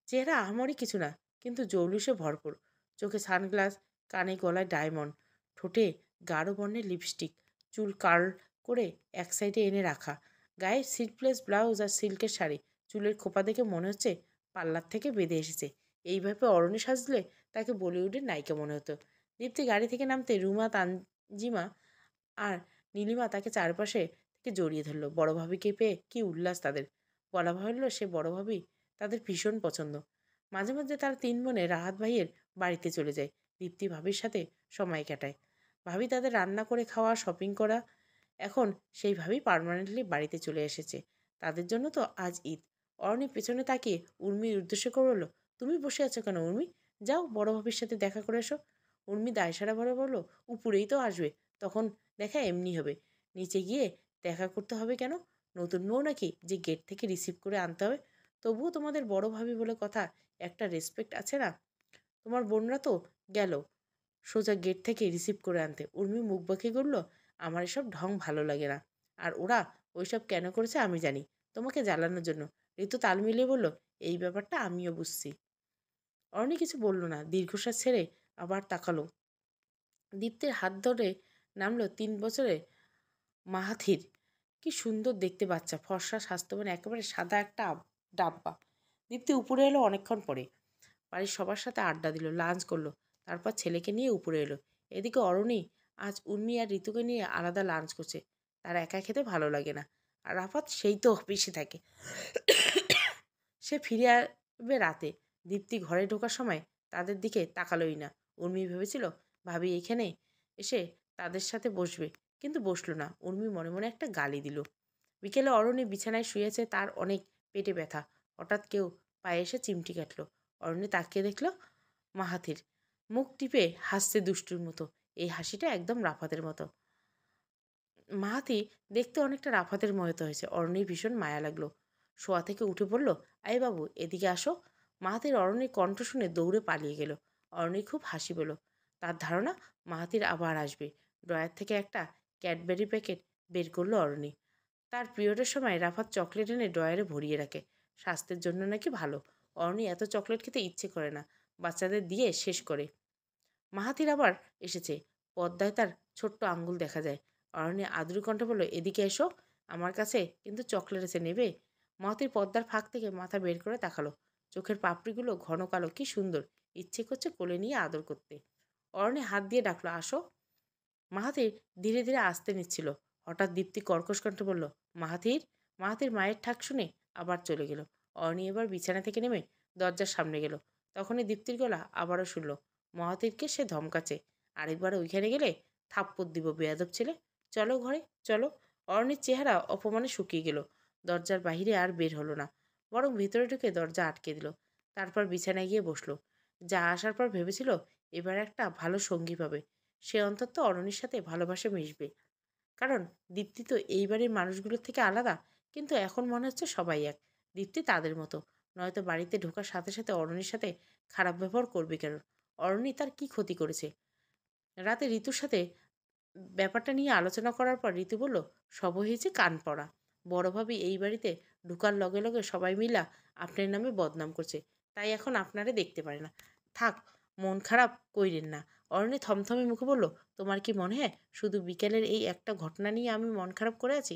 চেহারা আহামরি কিছু না, কিন্তু জৌলুসে ভরপুর। চোখে সানগ্লাস, কানে গলায় ডায়মন্ড, ঠোঁটে গাঢ় বর্ণের লিপস্টিক, চুল কার্ল করে এক সাইডে এনে রাখা, গায়ে সিটপ্লেস ব্লাউজ আর সিল্কের শাড়ি। চুলের খোপা দেখে মনে হচ্ছে পার্লার থেকে বেঁধে এসেছে। এইভাবে অরণি সাজলে তাকে বলিউডের নায়িকা মনে হতো। দীপ্তি গাড়ি থেকে নামতে রুমা, তানজিমা আর নীলিমা তাকে চারপাশে থেকে জড়িয়ে ধরলো। বড় ভাবিকে পেয়ে কি উল্লাস তাদের! বলা ভালো, সে বড় ভাবি তাদের ভীষণ পছন্দ। মাঝে মাঝে তারা 3 বোনে রাহাত ভাইয়ের বাড়িতে চলে যায়। দীপ্তি ভাবির সাথে সময় কাটায়। ভাবি তাদের রান্না করে খাওয়া, শপিং করা। এখন সেই ভাবি পার্মানেন্টলি বাড়িতে চলে এসেছে। তাদের জন্য তো আজ ঈদ। অরণি পেছনে তাকিয়ে উর্মির উদ্দেশ্য করে বলল, তুমি বসে আছো কেন উর্মি? যাও বড় ভাবির সাথে দেখা করে এসো। উর্মি দায়সারা ভরে বলল, উপরেই তো আসবে, তখন দেখা এমনি হবে। নিচে গিয়ে দেখা করতে হবে কেন? নতুন বউ নাকি যে গেট থেকে রিসিভ করে আনতে হবে? তবুও তোমাদের বড় ভাবি বলে কথা, একটা রেসপেক্ট আছে না? তোমার বোনরা তো গেল সোজা গেট থেকে রিসিভ করে আনতে। উর্মি মুখ বাঁকিয়ে বলল, আমার এসব ঢং ভালো লাগে না। আর ওরা ওইসব কেন করেছে আমি জানি, তোমাকে জ্বালানোর জন্য। ঋতু তাল মিলিয়ে বলল, এই ব্যাপারটা আমিও বুঝছি। অরণি কিছু বলল না, দীর্ঘশ্বাস ছেড়ে আবার তাকালো। দীপ্তের হাত ধরে নামলো 3 বছরে মাহাথির। কি সুন্দর দেখতে বাচ্চা, ফর্সা, স্বাস্থ্যবান, একেবারে সাদা একটা ডাব্বা। দীপ্তি উপরে এলো অনেকক্ষণ পরে। বাড়ির সবার সাথে আড্ডা দিল, লাঞ্চ করলো, তারপর ছেলেকে নিয়ে উপরে এলো। এদিকে অরণি আজ উর্মি আর ঋতুকে নিয়ে আলাদা লাঞ্চ করছে। তার একা খেতে ভালো লাগে না। আর রাফাত সেই তো অফিসে থাকে। সে ফিরে আসবে রাতে। দীপ্তি ঘরে ঢোকার সময় তাদের দিকে তাকালোই না। উর্মি ভেবেছিল ভাবি এখানে এসে তাদের সাথে বসবে, কিন্তু বসলো না। উর্মি মনে মনে একটা গালি দিল। বিকেলে অরণি বিছানায় শুয়েছে, তার অনেক পেটে ব্যথা। হঠাৎ কেউ পায়ে এসে চিমটি কাটলো। অরণি তাকিয়ে দেখলো মাহাথির মুখ টিপে হাসছে দুষ্টুর মতো। এই হাসিটা একদম রাফাতের মতো। মাহাতি দেখতে অনেকটা রাফাতের মতো হয়েছে। অরণির ভীষণ মায়া লাগলো। শোয়া থেকে উঠে বলল, আই বাবু এদিকে আসো। মাহাতির অরণির কণ্ঠ শুনে দৌড়ে পালিয়ে গেল। অরণি খুব হাসি পেল। তার ধারণা মাহাতির আবার আসবে। ড্রয়ার থেকে একটা ক্যাডবেরি প্যাকেট বের করলো অরণি। তার পিরিয়ডের সময় রাফাত চকলেট এনে ড্রয়ারে ভরিয়ে রাখে। স্বাস্থ্যের জন্য নাকি ভালো। অরণি এত চকলেট খেতে ইচ্ছে করে না, বাচ্চাদের দিয়ে শেষ করে। মাহাথির আবার এসেছে। পদ্মায় তার ছোট্ট আঙ্গুল দেখা যায়। অরণ্য আদুরি কণ্ঠে বলল, এদিকে এসো, আমার কাছে কিন্তু চকলেট আছে, নেবে? মাহাতির পদ্মার ফাঁক থেকে মাথা বের করে তাকালো। চোখের পাপড়িগুলো ঘন কালো, কি সুন্দর। ইচ্ছে করছে কোলে নিয়ে আদর করতে। অরণ্যে হাত দিয়ে ডাকলো, আসো। মাহাথির ধীরে ধীরে আসতে নিচ্ছিল। হঠাৎ দীপ্তি কর্কশ কণ্ঠে বলল, মাহাথির। মাহাথির মায়ের ঠাক শুনে আবার চলে গেল। অরণি এবার বিছানা থেকে নেমে দরজার সামনে গেল। তখনই দীপ্তির গলা আবারও শুনল। মাহাথিরকে সে ধমকাচ্ছে, আরেকবার ওইখানে গেলে থাপ্পড় দিব বেয়াদব ছেলে। চলো ঘরে চলো। অরণির চেহারা অপমানে শুকিয়ে গেল। দরজার বাহিরে আর বের হলো না, বরং ভিতরে ঢুকে দরজা আটকে দিল। তারপর বিছানায় গিয়ে বসলো। যা আসার পর ভেবেছিল এবার একটা ভালো সঙ্গী পাবে। সে অন্তত অরণির সাথে ভালোবাসে মিশবে। কারণ দীপ্তি তো এই বাড়ির মানুষগুলোর থেকে আলাদা। কিন্তু এখন মনে হচ্ছে সবাই এক। দীপ্তি তাদের মতো। নয়তো বাড়িতে ঢোকার সাথে সাথে অরণির সাথে খারাপ ব্যবহার করবে কেন? অরণি তার কি ক্ষতি করেছে? রাতে ঋতুর সাথে ব্যাপারটা নিয়ে আলোচনা করার পর ঋতু বলল, সব হয়েছে কান পড়া। বড় ভাবি এই বাড়িতে ঢুকার লগে লগে সবাই মিলা আপনার নামে বদনাম করছে, তাই এখন আপনারে দেখতে পারে না। থাক, মন খারাপ কইরেন না। অরণ্য থমথমে মুখে বলল, তোমার কি মনে হয় শুধু বিকেলের এই একটা ঘটনা নিয়ে আমি মন খারাপ করে আছি?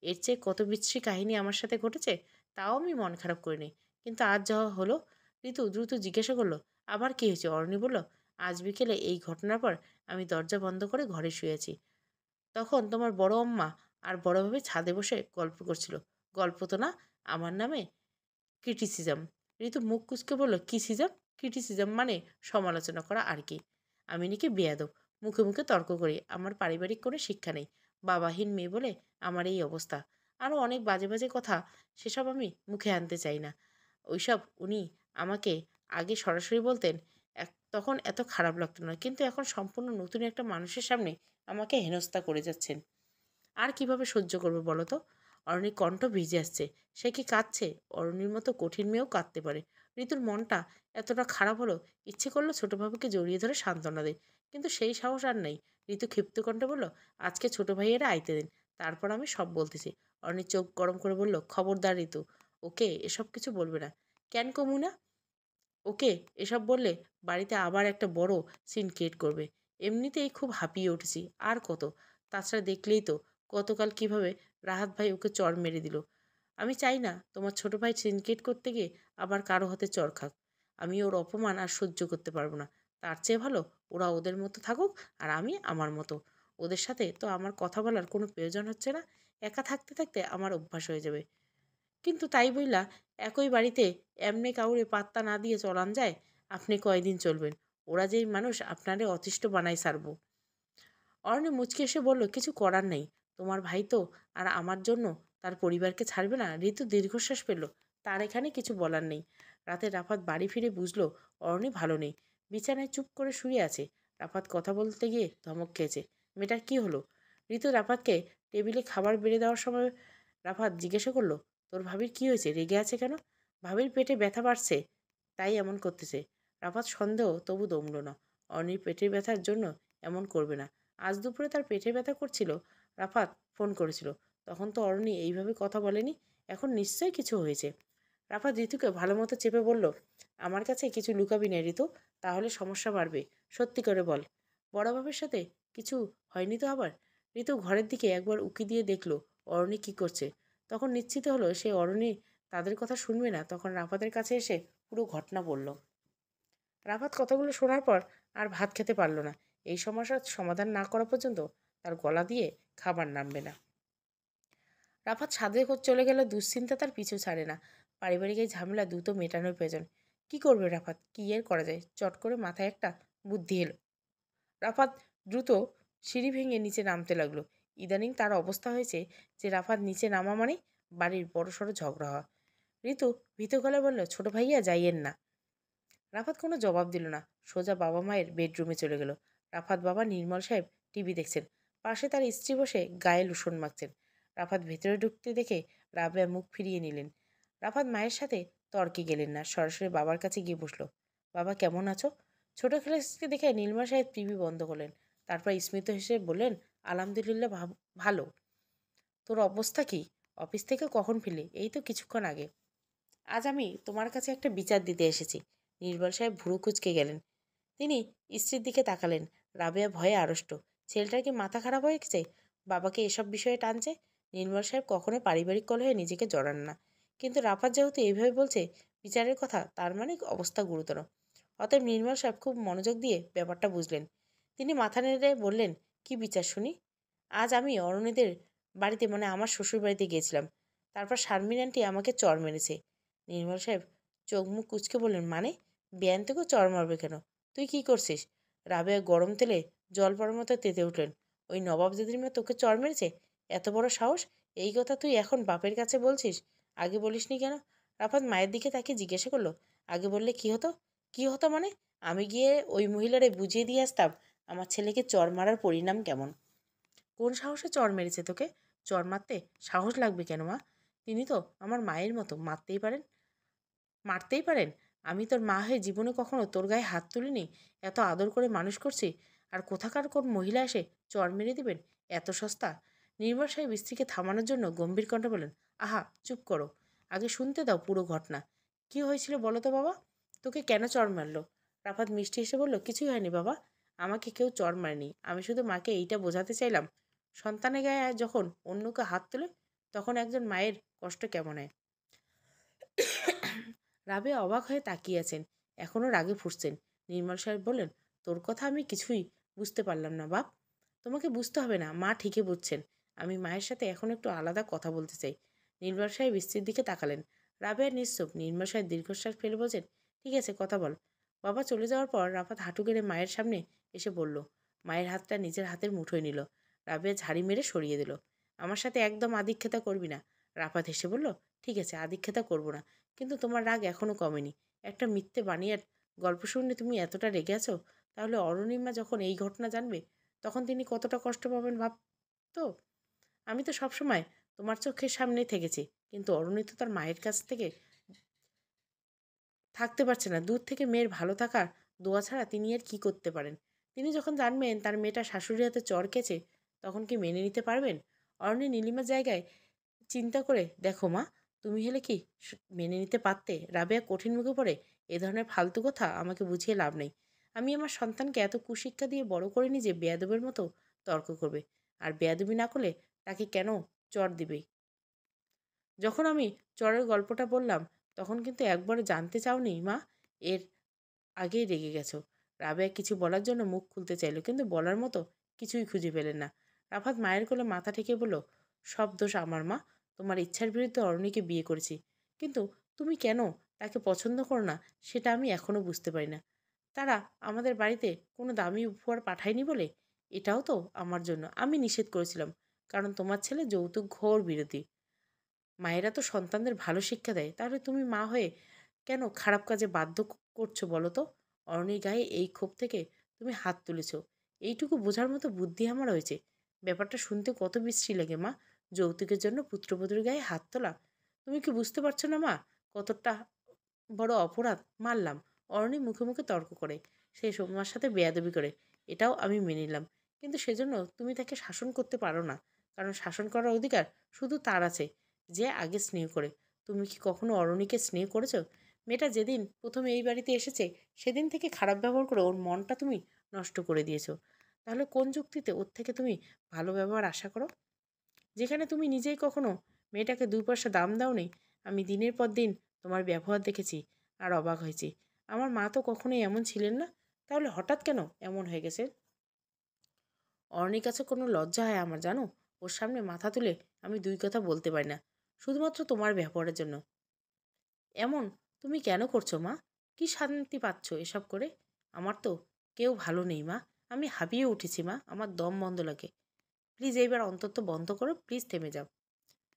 এর চেয়ে কত বিশ্রী কাহিনী আমার সাথে ঘটেছে, তাও আমি মন খারাপ করিনি। কিন্তু আজ যা হলো। ঋতু দ্রুত জিজ্ঞাসা করলো, আবার কি হয়েছে? অরণি বলল, আজ বিকেলে এই ঘটনার পর আমি দরজা বন্ধ করে ঘরে শুয়েছি। তখন তোমার বড় আম্মা আর বড়ভাবে ছাদে বসে গল্প করছিল। গল্প তো না, আমার নামে ক্রিটিসিজম। ঋতু মুখ কুচকে বলল, কিসিজম? ক্রিটিসিজম মানে সমালোচনা করা আর কি। আমি নাকি বেয়াদব, মুখে মুখে তর্ক করি, আমার পারিবারিক কোনো শিক্ষা নেই, বাবাহীন মেয়ে বলে আমার এই অবস্থা। আরও অনেক বাজে বাজে কথা, সেসব আমি মুখে আনতে চাই না। ওইসব উনি আমাকে আগে সরাসরি বলতেন, তখন এত খারাপ লাগতো না, কিন্তু এখন সম্পূর্ণ নতুন একটা মানুষের সামনে আমাকে হেনস্থা করে যাচ্ছেন। আর কিভাবে সহ্য করবে বলো তো? অরণির কণ্ঠ ভিজে আসছে। সে কি কাঁদছে? অরণির মতো কঠিন মেয়েও কাঁদতে পারে। ঋতুর মনটা এতটা খারাপ হলো, ইচ্ছে করলো ছোট বাবুকে জড়িয়ে ধরে সান্ত্বনা দেয়, কিন্তু সেই সাহস আর নেই। ঋতু ক্ষিপ্ত কণ্ঠে বলল, আজকে ছোট ভাইয়েরা আইতে দিন, তারপর আমি সব বলতেছি। অরণির চোখ গরম করে বলল, খবরদার ঋতু, ওকে এসব কিছু বলবে না। কেন কমু না? ওকে এসব বললে বাড়িতে আবার একটা বড় সিন ক্রিয়েট করবে। এমনিতেই খুব হাঁপিয়ে উঠেছি, আর কত? তাছাড়া দেখলেই তো গতকাল কিভাবে রাহাত ভাই ওকে চড় মেরে দিল। আমি চাই না তোমার ছোট ভাই সিনক্রেট করতে গিয়ে আবার কারো হাতে চড় খাক। আমি ওর অপমান আর সহ্য করতে পারবো না। তার চেয়ে ভালো ওরা ওদের মতো থাকুক, আর আমি আমার মতো। ওদের সাথে তো আমার কথা বলার কোনো প্রয়োজন হচ্ছে না। একা থাকতে থাকতে আমার অভ্যাস হয়ে যাবে। কিন্তু তাই বইলা একই বাড়িতে এমনি কাউরে পাত্তা না দিয়ে চলান যায়? আপনি কয়দিন চলবেন? ওরা যেই মানুষ আপনারে অতিষ্ঠ বানাই ছাড়বো। অরণ্য মুচকি এসে বলল, কিছু করার নেই। তোমার ভাই তো আর আমার জন্য তার পরিবারকে ছাড়বে না। ঋতু দীর্ঘশ্বাস পেল। তার এখানে কিছু বলার নেই। রাতে রাফাত বাড়ি ফিরে বুঝলো অরণি ভালো নেই। বিছানায় চুপ করে শুয়ে আছে। রাফাত কথা বলতে গিয়ে ধমক খেয়েছে। মেয়েটার কি হলো? ঋতু রাফাতকে টেবিলে খাবার বেড়ে দেওয়ার সময় রাফাত জিজ্ঞাসা করলো, তোর ভাবির কি হয়েছে, রেগে আছে কেন? ভাবির পেটে ব্যথা বাড়ছে, তাই এমন করতেছে। রাফাত সন্দেহ তবু দমল না। অর্ণির পেটের ব্যথার জন্য এমন করবে না। আজ দুপুরে তার পেটে ব্যথা করছিল, রাফাত ফোন করেছিল। তখন তো অরণি এইভাবে কথা বলেনি। এখন নিশ্চয়ই কিছু হয়েছে। রাফাত ঋতুকে ভালো মতো চেপে বলল, আমার কাছে কিছু লুকাবি না ঋতু, তাহলে সমস্যা বাড়বে। সত্যি করে বল, বড় বাবার সাথে কিছু হয়নি তো আবার? ঋতু ঘরের দিকে একবার উকি দিয়ে দেখলো অরণি কি করছে। তখন নিশ্চিত হলো সে অরণি তাদের কথা শুনবে না। তখন রাফাতের কাছে এসে পুরো ঘটনা বলল। রাফাত কথাগুলো শোনার পর আর ভাত খেতে পারল না। এই সমস্যার সমাধান না করা পর্যন্ত তার গলা দিয়ে খাবার নামবে না। রাফাত সাধে চলে গেল। দুশ্চিন্তা তার পিছু ছাড়ে না। পারিবারিক এই ঝামেলা দ্রুত মেটানোর প্রয়োজন। কি করবে রাফাত? কি এর করা যায়? চট করে মাথায় একটা বুদ্ধি এলো। রাফাত দ্রুত সিঁড়ি ভেঙে নিচে নামতে লাগলো। ইদানিং তার অবস্থা হয়েছে যে রাফাত নিচে নামা মানে বাড়ির বড়সড় ঝগড়া হওয়া। ঋতু ভীত গলায় বলল, ছোট ভাইয়া যাইয়েন না। রাফাত কোনো জবাব দিল না। সোজা বাবা মায়ের বেডরুমে চলে গেল। রাফাত বাবা নির্মল সাহেব টিভি দেখছেন। পাশে তার স্ত্রী বসে গায়ে লোশন মাখছেন। রাফাত ভেতরে ঢুকতে দেখে রাবেয়া মুখ ফিরিয়ে নিলেন। রাফাত মায়ের সাথে তর্কে গেলেন না, সরাসরি বাবার কাছে গিয়ে বসলো। বাবা কেমন আছো? ছোট খেলাকে দেখে নীলমা সাহেব টিভি বন্ধ করলেন। তারপর স্মিত হেসে বললেন, আলহামদুলিল্লাহ ভালো। তোর অবস্থা কি? অফিস থেকে কখন ফিরলি? এই তো কিছুক্ষণ আগে। আজ আমি তোমার কাছে একটা বিচার দিতে এসেছি। নির্মল সাহেব ভুরু কুঁচকে গেলেন। তিনি স্ত্রীর দিকে তাকালেন। রাবেয়া ভয়ে আড়ষ্ট। ছেলেটার কি মাথা খারাপ হয়ে গেছে? বাবাকে এসব বিষয়ে টানছে। নির্মল সাহেব কখনোই পারিবারিক কলহে নিজেকে জড়ান না, কিন্তু রাফাত যেহেতু এইভাবে বলছে বিচারের কথা, তার মানে অবস্থা গুরুতর। অতএব নির্মল সাহেব খুব মনোযোগ দিয়ে ব্যাপারটা বুঝলেন। তিনি মাথা নেড়ে বললেন, কি বিচার শুনি? আজ আমি অরুণীদের বাড়িতে, মানে আমার শ্বশুর বাড়িতে গিয়েছিলাম। তারপর শারমিন আন্টি আমাকে চড় মেরেছে। নির্মল সাহেব চোখ মুখ কুঁচকে বললেন, মানে বিয়ান তোকে চড় মারবে কেন? তুই কি করছিস? রাবেয়া গরম তেলে জল পড়ার মতো তেতে উঠলেন। ওই নবাব দাদির মেয়ে তোকে চড় মেরেছে? এত বড় সাহস! এই কথা তুই এখন বাপের কাছে বলছিস? আগে বলিসনি কেন? রাফাত মায়ের দিকে তাকে জিজ্ঞাসা করলো, আগে বললে কি হতো? কি হতো মানে? আমি গিয়ে ওই মহিলারে বুঝিয়ে দিয়ে আসতাম আমার ছেলেকে চড় মারার পরিণাম কেমন। কোন সাহসে চড় মেরেছে তোকে? চড় মারতে সাহস লাগবে কেন মা? তিনি তো আমার মায়ের মতো, মারতেই পারেন। আমি তোর মা হয়ে জীবনে কখনো তোর গায়ে হাত তুলিনি। এত আদর করে মানুষ করছি, আর কোথাকার কোন মহিলা এসে চড় মেরে দিবেন? এত সস্তা? নির্মল সাহেব স্ত্রীকে থামানোর জন্য গম্ভীর কণ্ঠে বলেন, আহা চুপ করো, আগে শুনতে দাও পুরো ঘটনা। কি হয়েছিল বলো তো বাবা? তোকে কেন চড় মারলো? রাফাত মিষ্টি এসে বলল, কিছুই হয়নি বাবা, আমাকে কেউ চড় মারেনি। আমি শুধু মাকে এইটা বোঝাতে চাইলাম, সন্তানের গায়ে যখন অন্য কেউ হাত তোলে, তখন একজন মায়ের কষ্ট কেমন হয়। রাবেয়া অবাক হয়ে তাকিয়ে আছেন, এখনও রাগে ফুঁসছেন। নির্মল সাহেব বললেন, তোর কথা আমি কিছুই বুঝতে পারলাম না বাপ। তোমাকে বুঝতে হবে না, মা ঠিকই বুঝছেন। আমি মায়ের সাথে এখন একটু আলাদা কথা বলতে চাই। নির্মল সাহেব স্ত্রীর দিকে তাকালেন। রাবেয়া নিশ্চুপ। নির্মল সাহেব দীর্ঘশ্বাস ফেলে বলছেন, ঠিক আছে, কথা বল। বাবা চলে যাওয়ার পর রাফাত হাঁটু গেড়ে মায়ের সামনে এসে বলল। মায়ের হাতটা নিজের হাতের মুঠোয় নিল। রাবেয়া ঝাড়ি মেরে সরিয়ে দিল। আমার সাথে একদম আদিক্ষেতা করবি না। রাফাত হেসে বলল, ঠিক আছে, আদিক্ষেতা করবো না, কিন্তু তোমার রাগ এখনও কমেনি। একটা মিথ্যে বানিয়ে গল্প শুনে তুমি এতটা রেগে আছো। তাহলে অরুণিমা যখন এই ঘটনা জানবে, তখন তিনি কতটা কষ্ট পাবেন ভাবতো। আমি তো সবসময় তোমার চোখের সামনেই থেকেছি, কিন্তু অরুণী তো তার মায়ের কাছ থেকে থাকতে পারছে না। দূর থেকে মেয়ের ভালো থাকার দোয়া ছাড়া তিনি আর কি করতে পারেন? তিনি যখন জানবেন তার মেয়েটা শাশুড়ি হাতে চড় খেয়েছে, তখন কি মেনে নিতে পারবেন? অরুণী নীলিমার জায়গায় চিন্তা করে দেখো মা, তুমি হলে কি মেনে নিতে পারতে? রাবেয়া কঠিন মুখে পড়ে, এ ধরনের ফালতু কথা আমাকে বুঝিয়ে লাভ নেই। আমি আমার সন্তানকে এত কুশিক্ষা দিয়ে বড় করিনি যে বেয়াদবের মতো তর্ক করবে। আর বেয়াদবি না করলে তাকে কেন চড় দিবে? যখন আমি চড়ের গল্পটা বললাম, তখন কিন্তু একবারও জানতে চাওনি মা। এর আগেই রেগে গেছো। রাবেয়া কিছু বলার জন্য মুখ খুলতে চাইল, কিন্তু বলার মতো কিছুই খুঁজে পেলেন না। রাফাত মায়ের কোলে মাথা ঠেকে বলল, সব দোষ আমার মা। তোমার ইচ্ছার বিরুদ্ধে অরণিকে বিয়ে করেছি, কিন্তু তুমি কেন তাকে পছন্দ করো না সেটা আমি এখনো বুঝতে পারি না। তারা আমাদের বাড়িতে কোনো দামি উপহার পাঠায়নি বলে এটাও তো আমার জন্য। আমি নিষেধ করেছিলাম, কারণ তোমার ছেলে যৌতুক ঘোর বিরোধী। মায়েরা তো সন্তানদের ভালো শিক্ষা দেয়, তাহলে তুমি মা হয়ে কেন খারাপ কাজে বাধ্য করছো বলো তো? অরণির গায়ে এই ক্ষোভ থেকে তুমি হাত তুলেছ, এইটুকু বোঝার মতো বুদ্ধি আমার হয়েছে। ব্যাপারটা শুনতে কত বিশ্রী লাগে মা, যৌতুকের জন্য পুত্রবধূর গায়ে হাত তোলা। তুমি কি বুঝতে পারছো না মা, কতটা বড় অপরাধ? মারলাম, অরণি মুখে মুখে তর্ক করে, সে সোমার সাথে বেয়াদবি করে, এটাও আমি মেনে নিলাম, কিন্তু সেজন্য তুমি তাকে শাসন করতে পারো না, কারণ শাসন করার অধিকার শুধু তার আছে যে আগে স্নেহ করে। তুমি কি কখনো অরণিকে স্নেহ করেছো? মেয়েটা যেদিন প্রথম এই বাড়িতে এসেছে, সেদিন থেকে খারাপ ব্যবহার করে ওর মনটা তুমি নষ্ট করে দিয়েছো। তাহলে কোন যুক্তিতে ওর থেকে তুমি ভালো ব্যবহার আশা করো, যেখানে তুমি নিজেই কখনো মেয়েটাকে 2 পয়সা দাম দাওনি? আমি দিনের পর দিন তোমার ব্যবহার দেখেছি, আর অবাক হয়েছি। আমার মা তো কখনোই এমন ছিলেন না, তাহলে হঠাৎ কেন এমন হয়ে গেছে? অরণির কাছে কোনো লজ্জা হয় আমার, জানো? ওর সামনে মাথা তুলে আমি দুই কথা বলতে পারি না, শুধুমাত্র তোমার ব্যবহারের জন্য। এমন তুমি কেন করছো মা? কি শান্তি পাচ্ছ এসব করে? আমার তো কেউ ভালো নেই মা। আমি হাঁপিয়ে উঠেছি মা, আমার দম বন্ধ লাগে। প্লিজ এইবার অন্তত বন্ধ করো, প্লিজ থেমে যাও।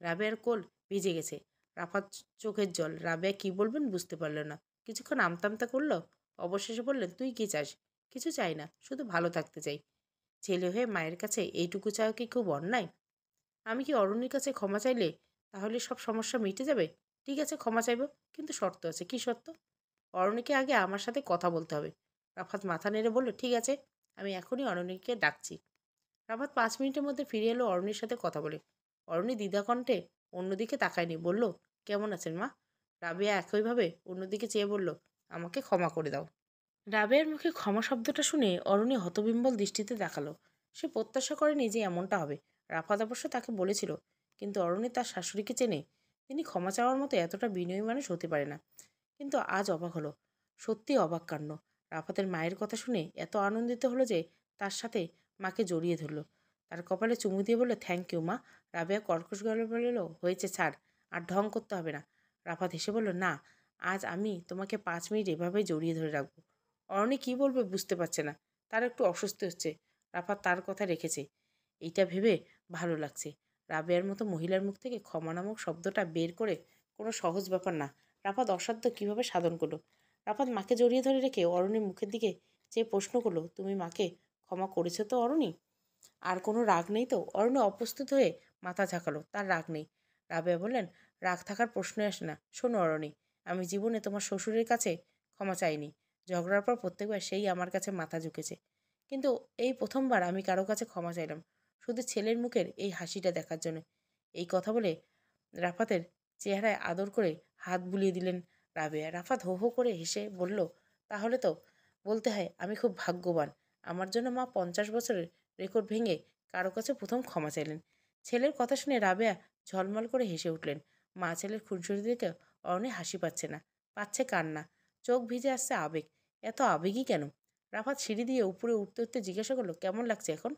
রাবেয়ার কোল ভিজে গেছে। রাফাত চোখের জল। রাবেয়া কি বলবেন বুঝতে পারল না। কিছুক্ষণ আমতা আমতা করলো। অবশেষে বললেন, তুই কি চাস? কিছু চাই না, শুধু ভালো থাকতে চাই। ছেলে হয়ে মায়ের কাছে এইটুকু চাওয়া কি খুব অন্যায়? আমি কি অরণ্যের কাছে ক্ষমা চাইলে তাহলে সব সমস্যা মিটে যাবে? ঠিক আছে, ক্ষমা চাইব, কিন্তু শর্ত আছে। কি শর্ত? অরণ্যকে আগে আমার সাথে কথা বলতে হবে। রাফাত মাথা নেড়ে বলল, ঠিক আছে, আমি এখনই অরণ্যকে ডাকছি। রাফাত 5 মিনিটের মধ্যে ফিরে এলো অরণ্যের সাথে কথা বলে। অরণ্য দ্বিধাকণ্ঠে অন্যদিকে তাকায়নি, বলল, কেমন আছেন মা? রাবেয়া একইভাবে অন্যদিকে চেয়ে বলল, আমাকে ক্ষমা করে দাও। রাবেয়ার মুখে ক্ষমা শব্দটা শুনে অরণ্য হতবিম্বল দৃষ্টিতে তাকালো। সে প্রত্যাশা করেনি যে এমনটা হবে। রাফাত অবশ্য তাকে বলেছিল, কিন্তু অরণ্য তার শাশুড়িকে চেনে। তিনি ক্ষমা চাওয়ার মতো এতটা বিনয়ী মানুষ হতে পারে না। কিন্তু আজ অবাক হলো। সত্যি অবাক কাণ্ড। রাফাতের মায়ের কথা শুনে এত আনন্দিত হলো যে তার সাথে মাকে জড়িয়ে ধরল। তার কপালে চুমু দিয়ে বলল, থ্যাংক ইউ মা। রাবেয়া কর্কশ গলায় বলল, হয়েছে, ছাড়, আর ঢং করতে হবে না। রাফাত হেসে বলল, না, আজ আমি তোমাকে 5 মিনিট এভাবেই জড়িয়ে ধরে রাখবো। অরণি কি বলবে বুঝতে পারছে না। তার একটু অস্বস্তি হচ্ছে। রাফাত তার কথা রেখেছে, এইটা ভেবে ভালো লাগছে। রাবেয়ার মতো মহিলার মুখ থেকে ক্ষমা নামক শব্দটা বের করে কোনো সহজ ব্যাপার না। রাফাত অসাধ্য কিভাবে সাধন করলো। রাফাত মাকে জড়িয়ে ধরে রেখে অরণির মুখের দিকে চেয়ে প্রশ্ন করলো, তুমি মাকে ক্ষমা করেছো তো অরণি? আর কোনো রাগ নেই তো? অরণ্য অপ্রস্তুত হয়ে মাথা ঝাঁকালো। তার রাগ নেই। রাবেয়া বললেন, রাগ থাকার প্রশ্নই আসে না। শোনো অরণি, আমি জীবনে তোমার শ্বশুরের কাছে ক্ষমা চাইনি। ঝগড়ার পর প্রত্যেকবার সেই আমার কাছে মাথা ঝুঁকেছে। কিন্তু এই প্রথমবার আমি কারো কাছে ক্ষমা চাইলাম, শুধু ছেলের মুখের এই হাসিটা দেখার জন্য। এই কথা বলে রাফাতের চেহারায় আদর করে হাত বুলিয়ে দিলেন রাবেয়া। রাফাত হো হো করে হেসে বলল, তাহলে তো বলতে হয় আমি খুব ভাগ্যবান। আমার জন্য মা 50 বছরের রেকর্ড ভেঙে কারো কাছে প্রথম ক্ষমা চাইলেন। ছেলের কথা শুনে রাবেয়া ঝলমল করে হেসে উঠলেন। মা ছেলের খুনসুটি দেখে অরণে হাসি পাচ্ছে না, পাচ্ছে কান্না। চোখ ভিজে আসছে আবেগ। এত আবেগই কেন? রাফাত সিঁড়ি দিয়ে উপরে উঠতে উঠতে জিজ্ঞাসা করলো, কেমন লাগছে এখন?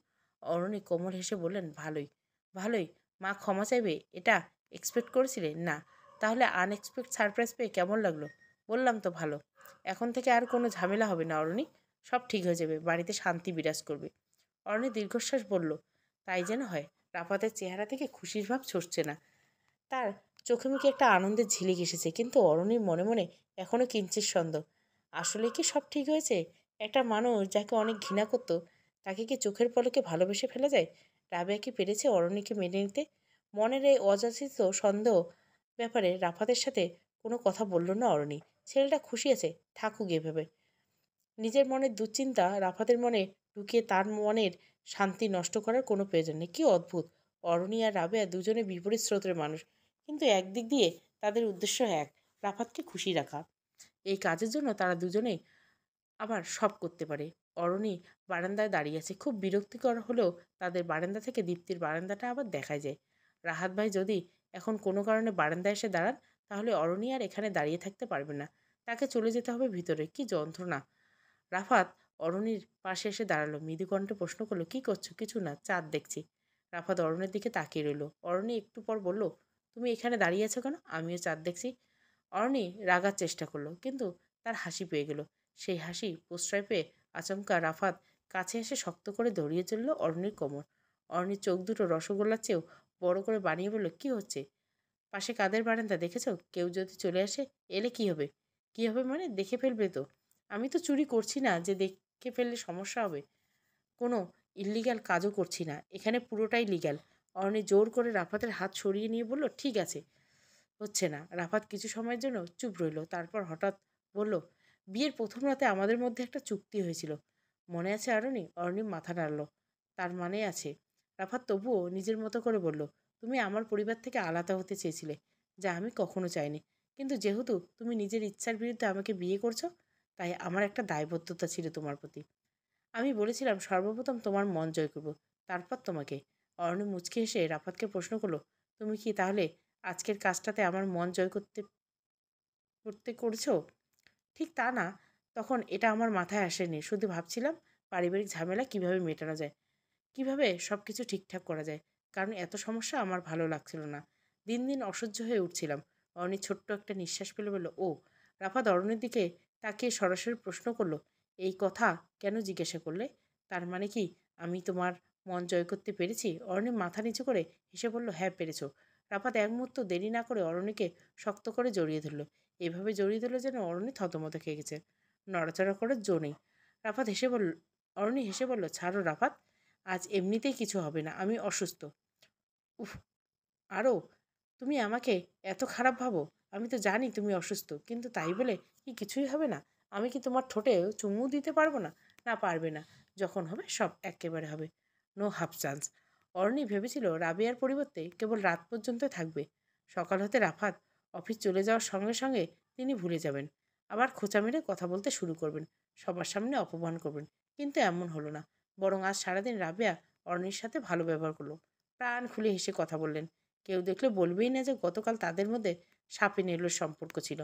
অরণি কোমল হেসে বললেন, ভালোই। ভালোই? মা ক্ষমা চাইবে এটা এক্সপেক্ট করেছিলে? না। তাহলে আনএক্সপেক্ট সারপ্রাইজ পেয়ে কেমন লাগলো? বললাম তো ভালো। এখন থেকে আর কোনো ঝামেলা হবে না অরণি। সব ঠিক হয়ে যাবে, বাড়িতে শান্তি বিরাজ করবে। অরণি দীর্ঘশ্বাস বলল, তাই যেন হয়। রাফাতের চেহারা থেকে খুশির ভাব ছুটছে না। তার চোখে মুখে একটা আনন্দের ঝিলিক এসেছে, কিন্তু অরণির মনে মনে এখনো কিঞ্চিত সন্দেহ। আসলে কি সব ঠিক হয়েছে? একটা মানুষ যাকে অনেক ঘৃণা করত, তাকে কি চোখের পলকে ভালোবেসে ফেলা যায়? রাবেয়া কি পেরেছে অরণিকে মেনে নিতে? মনের এই অযাচিত সন্দেহ ব্যাপারে রাফাতের সাথে কোনো কথা বলল না অরণি। ছেলেটা খুশি আছে, থাকুক এভাবে। নিজের মনের দুশ্চিন্তা রাফাতের মনে ঢুকিয়ে তার মনের শান্তি নষ্ট করার কোনো প্রয়োজন নেই। কি অদ্ভুত! অরণি আর রাবেয়া দুজনে বিপরীত স্রোতের মানুষ, কিন্তু একদিক দিয়ে তাদের উদ্দেশ্য এক, রাফাতকে খুশি রাখা। এই কাজের জন্য তারা দুজনেই আবার সব করতে পারে। অরণি বারান্দায় দাঁড়িয়ে আছে। খুব বিরক্তিকর হলেও তাদের বারান্দা থেকে দীপ্তির বারান্দাটা আবার দেখা যায়। রাহাত ভাই যদি এখন কোনো কারণে বারান্দায় এসে দাঁড়ান, তাহলে অরণি আর এখানে দাঁড়িয়ে থাকতে পারবে না। তাকে চলে যেতে হবে ভিতরে। কি যন্ত্রণা! রাফাত অরণির পাশে এসে দাঁড়ালো। মৃদু কণ্ঠে প্রশ্ন করলো, কি করছো? কিছু না, চাঁদ দেখছি। রাফাত অরণের দিকে তাকিয়ে রইল। অরণি একটু পর বলল, তুমি এখানে দাঁড়িয়ে আছো কেন? আমিও চাঁদ দেখছি। অরণি রাগার চেষ্টা করলো, কিন্তু তার হাসি পেয়ে গেল। সেই হাসি প্রশ্রয় পেয়ে আচমকা রাফাত কাছে এসে শক্ত করে ধরিয়ে চলল অরণির কোমর। অরণির চোখ দুটো রসগোল্লার চেয়েও বড় করে বানিয়ে বলল, কি হচ্ছে? পাশে কাদের বারান্দা দেখেছো? কেউ যদি চলে আসে? এলে কি হবে? কি হবে মানে? দেখে ফেলবে তো। আমি তো চুরি করছি না যে দেখে ফেললে সমস্যা হবে। কোনো ইল্লিগ্যাল কাজও করছি না, এখানে পুরোটাই লিগ্যাল। অরণি জোর করে রাফাতের হাত সরিয়ে নিয়ে বলল, ঠিক আছে, হচ্ছে না। রাফাত কিছু সময়ের জন্য চুপ রইল। তারপর হঠাৎ বলল, বিয়ের প্রথম রাতে আমাদের মধ্যে একটা চুক্তি হয়েছিল, মনে আছে অরণি? অরণি মাথা নাড়ল। তার মানে আছে। রাফাত তবুও নিজের মতো করে বলল, তুমি আমার পরিবার থেকে আলাদা হতে চেয়েছিলে, যা আমি কখনো চাইনি। কিন্তু যেহেতু তুমি নিজের ইচ্ছার বিরুদ্ধে আমাকে বিয়ে করছো, তাই আমার একটা দায়বদ্ধতা ছিল তোমার প্রতি। আমি বলেছিলাম সর্বপ্রথম তোমার মন জয় করব, তারপর তোমাকে। অরণি মুচকি হেসে রাফাতকে প্রশ্ন করলো, তুমি কি তাহলে আজকের কাজটাতে আমার মন জয় করতে করতে করেছো? ঠিক তা না, তখন এটা আমার মাথায় আসেনি। শুধু ভাবছিলাম পারিবারিক ঝামেলা কিভাবে মেটানো যায়, কিভাবে সব কিছু ঠিকঠাক করা যায়। কারণ এত সমস্যা আমার ভালো লাগছিল না। দিন দিন অসহ্য হয়ে উঠছিলাম। অরণি ছোট্ট একটা নিঃশ্বাস ফেলে বলল, ও। রাফাত অরণির দিকে তাকিয়ে সরাসরি প্রশ্ন করলো, এই কথা কেন জিজ্ঞাসা করলে? তার মানে কি আমি তোমার মন জয় করতে পেরেছি? অরণি মাথা নিচু করে হেসে বলল, হ্যাঁ পেরেছো। রাফাত এক মুহূর্ত দেরি না করে অরণিকে শক্ত করে জড়িয়ে ধরলো। এভাবে জড়িয়ে ধরলো যেন অরণি থতমত খেয়ে গেছে। নড়াচড়া করার জো নেই। রাফাত হেসে বলল অরণি হেসে বলল, ছাড়ো রাফাত, আজ এমনিতেই কিছু হবে না, আমি অসুস্থ। উফ, আরও তুমি আমাকে এত খারাপ ভাবো? আমি তো জানি তুমি অসুস্থ, কিন্তু তাই বলে কি কিছুই হবে না? আমি কি তোমার ঠোঁটে চুমু দিতে পারবো না? না, পারবে না। যখন হবে সব একেবারে হবে। No half chance. অরণি ভেবেছিল রাবিয়ার পরিবর্তে কেবল রাত পর্যন্ত থাকবে। সকাল হতে রাফাত অফিস চলে যাওয়ার সঙ্গে সঙ্গে তিনি ভুলে যাবেন। আবার খোঁচা মেরে কথা বলতে শুরু করবেন, সবার সামনে অপমান করবেন। কিন্তু এমন হলো না। বরং আজ সারাদিন রাবেয়া অরণির সাথে ভালো ব্যবহার করলো। প্রাণ খুলে হেসে কথা বললেন। কেউ দেখলে বলবেই না যে গতকাল তাদের মধ্যে সাপে নেউলের সম্পর্ক ছিল।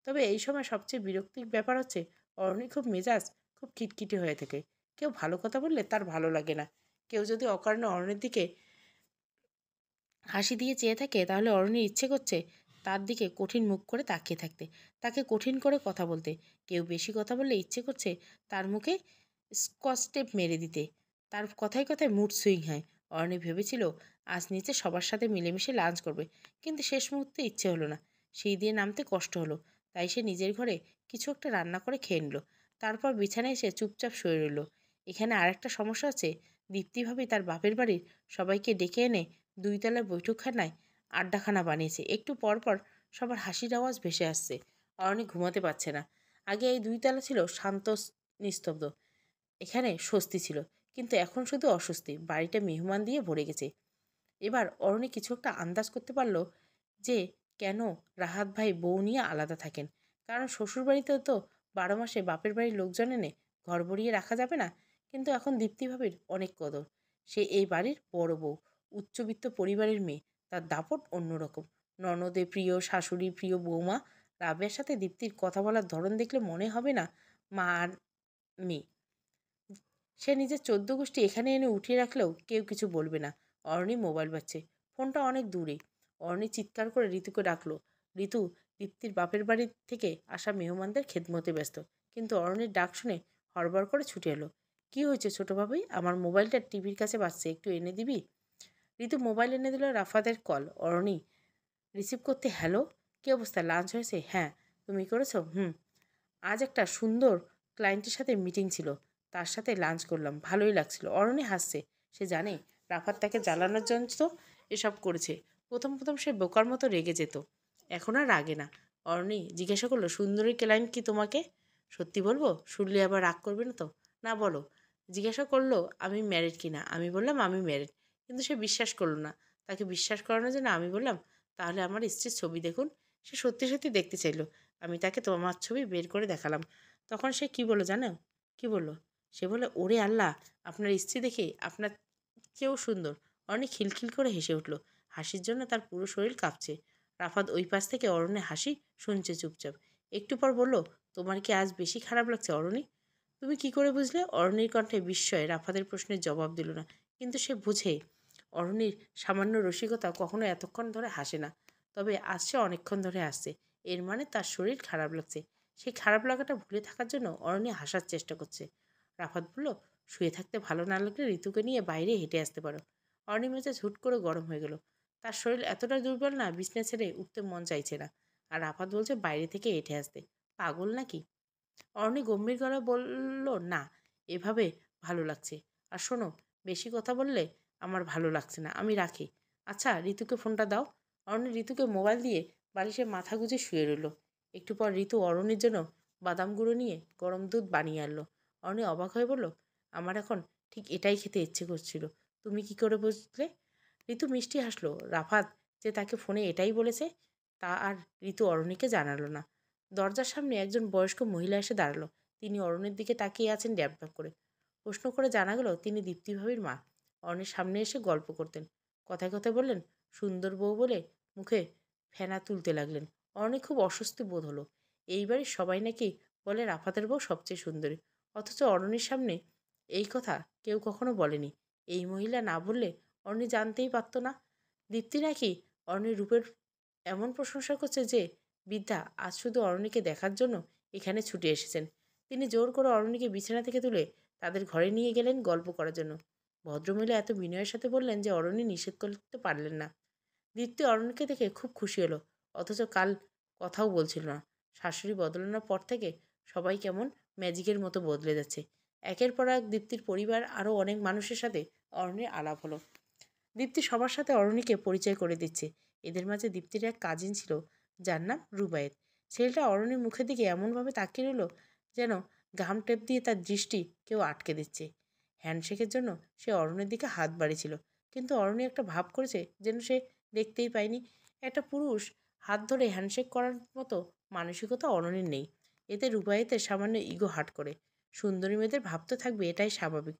তবে এই সময় সবচেয়ে বিরক্তির ব্যাপার হচ্ছে, অরণি খুব মেজাজ, খুব খিটখিটে হয়ে থাকে। কেউ ভালো কথা বললে তার ভালো লাগে না। কেউ যদি অকারণে অরণির দিকে হাসি দিয়ে চেয়ে থাকে, তাহলে অরণির ইচ্ছে করছে তার দিকে কঠিন মুখ করে তাকিয়ে থাকতে, তাকে কঠিন করে কথা বলতে। কেউ বেশি কথা বললে ইচ্ছে করছে তার মুখে স্কচ টেপ মেরে দিতে। তার কথায় কথায় মুড সুইং হয়। অরণি ভেবেছিল আজ নিচে সবার সাথে মিলেমিশে লাঞ্চ করবে, কিন্তু শেষ মুহূর্তে ইচ্ছে হলো না। সেই দিয়ে নামতে কষ্ট হলো। তাই সে নিজের ঘরে কিছু একটা রান্না করে খেয়ে নিল। তারপর বিছানায় এসে চুপচাপ শুয়ে রইল। এখানে আরেকটা সমস্যা আছে। দীপ্তিভাবে তার বাপের বাড়ির সবাইকে ডেকে এনে ২ তলার বৈঠকখানায় আড্ডাখানা বানিয়েছে। একটু পর পর সবার হাসির আওয়াজ ভেসে আসছে। অরণি ঘুমাতে পারছে না। আগে এই ২ তলা ছিল শান্ত, নিস্তব্ধ। এখানে স্বস্তি ছিল। কিন্তু এখন শুধু অস্বস্তি। বাড়িটা মেহমান দিয়ে ভরে গেছে। এবার অরণি কিছু একটা আন্দাজ করতে পারল যে কেন রাহাত ভাই বউ নিয়ে আলাদা থাকেন। কারণ শ্বশুরবাড়িতেও তো ১২ মাসে বাপের বাড়ির লোকজন এনে ঘর ভরিয়ে রাখা যাবে না। কিন্তু এখন দীপ্তিভাবির অনেক কদর। সে এই বাড়ির বড় বউ, উচ্চবিত্ত পরিবারের মেয়ে। তার দাপট অন্যরকম। ননদে প্রিয়, শাশুড়ি প্রিয় বৌমা। রাবেয়ার সাথে দীপ্তির কথা বলার ধরন দেখলে মনে হবে না মা আর মেয়ে। সে নিজের ১৪ গোষ্ঠী এখানে এনে উঠিয়ে রাখলেও কেউ কিছু বলবে না। অরণি মোবাইল বাজছে। ফোনটা অনেক দূরে। অরণি চিৎকার করে ঋতুকে ডাকলো। ঋতু দীপ্তির বাপের বাড়ি থেকে আসা মেহমানদের খেদমতে ব্যস্ত। কিন্তু অরণির ডাক শুনে হড়বড় করে ছুটে এলো। কি হয়েছে ছোট ভাবি? আমার মোবাইলটা টিভির কাছে বাজছে, একটু এনে দিবি? ঋতু মোবাইল এনে দিল। রাফাদের কল। অরণি রিসিভ করতে, হ্যালো, কি অবস্থা? লাঞ্চ হয়েছে? হ্যাঁ। তুমি করেছো? হুম। আজ একটা সুন্দর ক্লায়েন্টের সাথে মিটিং ছিল, তার সাথে লাঞ্চ করলাম, ভালোই লাগছিল। অরণি হাসছে। সে জানে রাফাত তাকে জ্বালানোর জন্য তো এসব করেছে। প্রথম প্রথম সে বোকার মতো রেগে যেত, এখন আর রাগে না। অরণি জিজ্ঞাসা করলো, সুন্দরী ক্লায়েন্ট কি তোমাকে? সত্যি বলবো? শুনলে আবার রাগ করবে না তো? না, বলো। জিজ্ঞাসা করলো আমি ম্যারিড কিনা। আমি বললাম আমি ম্যারিড। কিন্তু সে বিশ্বাস করলো না। তাকে বিশ্বাস করানোর জন্য আমি বললাম, তাহলে আমার স্ত্রীর ছবি দেখুন। সে সত্যি সত্যি দেখতে চাইলো। আমি তাকে তোমার ছবি বের করে দেখালাম। তখন সে কি বলল জানো? কি বলল? সে বলে, ওরে আল্লাহ, আপনার স্ত্রী দেখে আপনার চেয়েও সুন্দর। অরণি খিলখিল করে হেসে উঠল। হাসির জন্য তার পুরো শরীর কাঁপছে। রাফাত ওই পাশ থেকে অরণ্যের হাসি শুনছে চুপচাপ। একটু পর বলল, তোমার কি আজ বেশি খারাপ লাগছে অরণি? তুমি কি করে বুঝলে? অরণির কণ্ঠে বিস্ময়। রাফাতের প্রশ্নের জবাব দিল না। কিন্তু সে বুঝে অরণির সামান্য রসিকতা কখনো এতক্ষণ ধরে হাসে না। তবে আজ সে অনেকক্ষণ ধরে আসছে। এর মানে তার শরীর খারাপ লাগছে। সেই খারাপ লাগাটা ভুলে থাকার জন্য অরণি হাসার চেষ্টা করছে। রাফাত বলল, শুয়ে থাকতে ভালো না লাগলে ঋতুকে নিয়ে বাইরে হেঁটে আসতে পারো। অরণি মেজাজ হুট করে গরম হয়ে গেল। তার শরীর এতটা দুর্বল না, বিছনা ছেড়ে উঠতে মন চাইছে না। আর রাফাত বলছে বাইরে থেকে হেঁটে আসতে। পাগল নাকি? অরণি গম্ভীর গলায় বলল, না, এভাবে ভালো লাগছে। আর শোনো, বেশি কথা বললে আমার ভালো লাগছে না, আমি রাখি। আচ্ছা, ঋতুকে ফোনটা দাও। অরণি ঋতুকে মোবাইল দিয়ে বালিশে মাথা গুজে শুয়ে রইল। একটু পর ঋতু অরণির জন্য বাদাম গুঁড়ো নিয়ে গরম দুধ বানিয়ে আনলো। অরণি অবাক হয়ে বলল, আমার এখন ঠিক এটাই খেতে ইচ্ছে করছিল। তুমি কি করে বুঝলে? ঋতু মিষ্টি হাসলো। রাফাত যে তাকে ফোনে এটাই বলেছে, তা আর ঋতু অরণিকে জানালো না। দরজার সামনে একজন বয়স্ক মহিলা এসে দাঁড়ালো। তিনি অরণের দিকে তাকিয়ে আছেন ড্যাব ড্যাব করে। প্রশ্ন করে জানা গেল তিনি দীপ্তিভাবির মা। অরণের সামনে এসে গল্প করতেন। কথায় কথায় বললেন, সুন্দর বউ বলে মুখে ফেনা তুলতে লাগলেন। অরণি খুব অস্বস্তি বোধ হলো। এই বাড়ির সবাই নাকি বলে রাফাতের বউ সবচেয়ে সুন্দরী, অথচ অরণির সামনে এই কথা কেউ কখনো বলেনি। এই মহিলা না বললে অরণি জানতেই পারত না। দীপ্তি নাকি অরণির রূপের এমন প্রশংসা করছে যে বৃদ্ধা আজ শুধু অরণিকে দেখার জন্য এখানে ছুটে এসেছেন। তিনি জোর করে অরণিকে বিছানা থেকে তুলে তাদের ঘরে নিয়ে গেলেন গল্প করার জন্য। ভদ্রমহিলা এত বিনয়ের সাথে বললেন যে অরণি নিষেধ করতে পারলেন না। দীপ্তি অরণিকে দেখে খুব খুশি হলো, অথচ কাল কথাও বলছিল না। শাশুড়ি বদলানোর পর থেকে সবাই কেমন ম্যাজিকের মতো বদলে যাচ্ছে। একের পর এক দীপ্তির পরিবার আরও অনেক মানুষের সাথে অরণির আলাপ হলো। দীপ্তি সবার সাথে অরণিকে পরিচয় করে দিচ্ছে। এদের মাঝে দীপ্তির এক কাজিন ছিল, যার নাম রুবায়েত। ছেলেটা অরণির মুখের দিকে এমনভাবে তাকিয়ে রইল যেন গাম টেপ দিয়ে তার দৃষ্টি কেউ আটকে দিচ্ছে। হ্যান্ডশেকের জন্য সে অরণের দিকে হাত বাড়িয়েছিল, কিন্তু অরণি একটা ভাব করেছে যেন সে দেখতেই পায়নি। একটা পুরুষ হাত ধরে হ্যান্ডশেক করার মতো মানসিকতা অরণির নেই। এতে রুবায়েতের সামান্য ইগো হার্ট করে। সুন্দরী মেয়েদের ভাবতে থাকবে, এটাই স্বাভাবিক।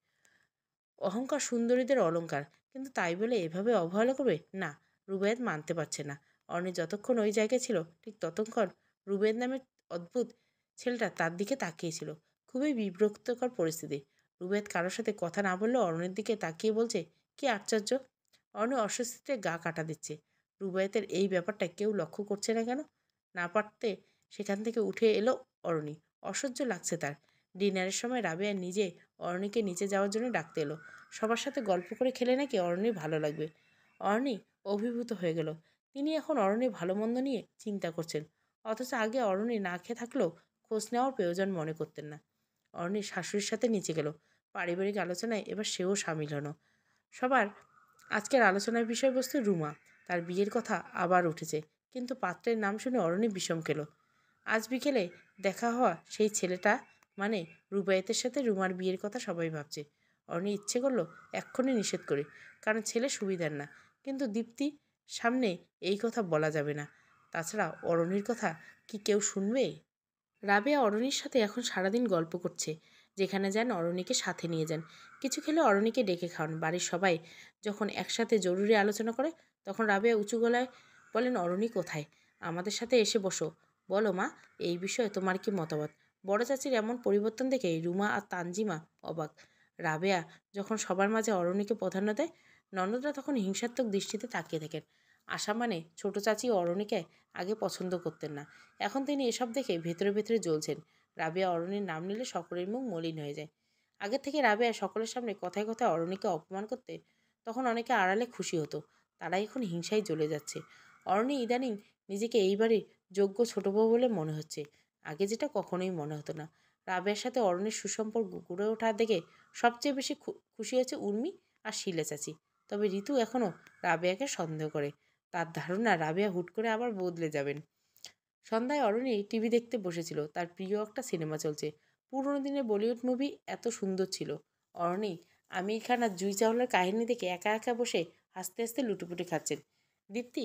অহংকার সুন্দরীদের অলংকার, কিন্তু তাই বলে এভাবে অবহেলা করবে না। রুবায়েত মানতে পারছে না। অর্ণি যতক্ষণ ওই জায়গায় ছিল ঠিক ততক্ষণ রুবায়েত নামের অদ্ভুত ছেলেটা তার দিকে তাকিয়েছিল। খুবই বিব্রতকর পরিস্থিতি। রুবায়েত কারোর সাথে কথা না বললেও অর্ণের দিকে তাকিয়ে বলছে, কি আশ্চর্য। অর্ণ অস্বস্তিতে গা কাটা দিচ্ছে। রুবায়েতের এই ব্যাপারটা কেউ লক্ষ্য করছে না কেন? না পারতে সেখান থেকে উঠে এলো অরণি। অসহ্য লাগছে তার। ডিনারের সময় রাবেয়া নিজে অরণিকে নিচে যাওয়ার জন্য ডাকতে এলো। সবার সাথে গল্প করে খেলে নাকি অরণির ভালো লাগবে। অরণি অভিভূত হয়ে গেল। তিনি এখন অরণির ভালো মন্দ নিয়ে চিন্তা করছেন, অথচ আগে অরণি না খেয়ে থাকলেও খোঁজ নেওয়ার প্রয়োজন মনে করতেন না। অরণির শাশুড়ির সাথে নিচে গেল। পারিবারিক আলোচনায় এবার সেও সামিল হলো। সবার আজকের আলোচনার বিষয়বস্তু রুমা। তার বিয়ের কথা আবার উঠেছে, কিন্তু পাত্রের নাম শুনে অরণি বিষম খেল। আজ বিকেলে দেখা হওয়া সেই ছেলেটা, মানে রুবায়েতের সাথে রুমার বিয়ের কথা সবাই ভাবছে। অরণি ইচ্ছে করলো এক্ষুনি নিষেধ করে, কারণ ছেলে সুবিধার না। কিন্তু দীপ্তি সামনে এই কথা বলা যাবে না। তাছাড়া অরণির কথা কি কেউ শুনবে? রাবেয়া অরণির সাথে এখন সারাদিন গল্প করছে। যেখানে যান অরণিকে সাথে নিয়ে যান। কিছু খেলে অরণিকে ডেকে খাওয়ান। বাড়ির সবাই যখন একসাথে জরুরি আলোচনা করে, তখন রাবেয়া উঁচু গলায় বলেন, অরণি কোথায়? আমাদের সাথে এসে বসো। বলো মা, এই বিষয়ে তোমার কি মতামত? বড় চাচির এমন পরিবর্তন দেখে রুমা আর তানজিমা অবাক। রাবেয়া যখন সবার মাঝে অরণিকে প্রাধান্য দেয়, ননদরা তখন হিংসাত্মক দৃষ্টিতে তাকিয়ে থাকেন। আশা মানে ছোট চাচি অরণিকে আগে পছন্দ করতেন না। এখন তিনি এসব দেখে ভেতরে ভেতরে জ্বলছেন। রাবেয়া অরণির নাম নিলে সকলের মুখ মলিন হয়ে যায়। আগে থেকে রাবেয়া সকলের সামনে কথায় কথায় অরণিকে অপমান করতে, তখন অনেকে আড়ালে খুশি হতো। তারা এখন হিংসায় জ্বলে যাচ্ছে। অরণি ইদানিং নিজেকে এইবারই যোগ্য ছোট বউ বলে মনে হচ্ছে, আগে যেটা কখনোই মনে হতো না। রাবেয়ার সাথে অরণির সুসম্পর্ক গড়ে ওঠা দেখে সবচেয়ে বেশি খুশি হয়েছে উর্মি আর শিলা চাচি। তবে ঋতু এখনও রাবেয়াকে সন্দেহ করে। তার ধারণা রাবেয়া হুট করে আবার বদলে যাবেন। সন্ধ্যায় অরণি টিভি দেখতে বসেছিল। তার প্রিয় একটা সিনেমা চলছে। পুরোনো দিনের বলিউড মুভি এত সুন্দর ছিল। অরণি আমির খান আর জুই চাওলার কাহিনী দেখে একা একা বসে হাসতে হাসতে লুটোপুটি খাচ্ছেন। দীপ্তি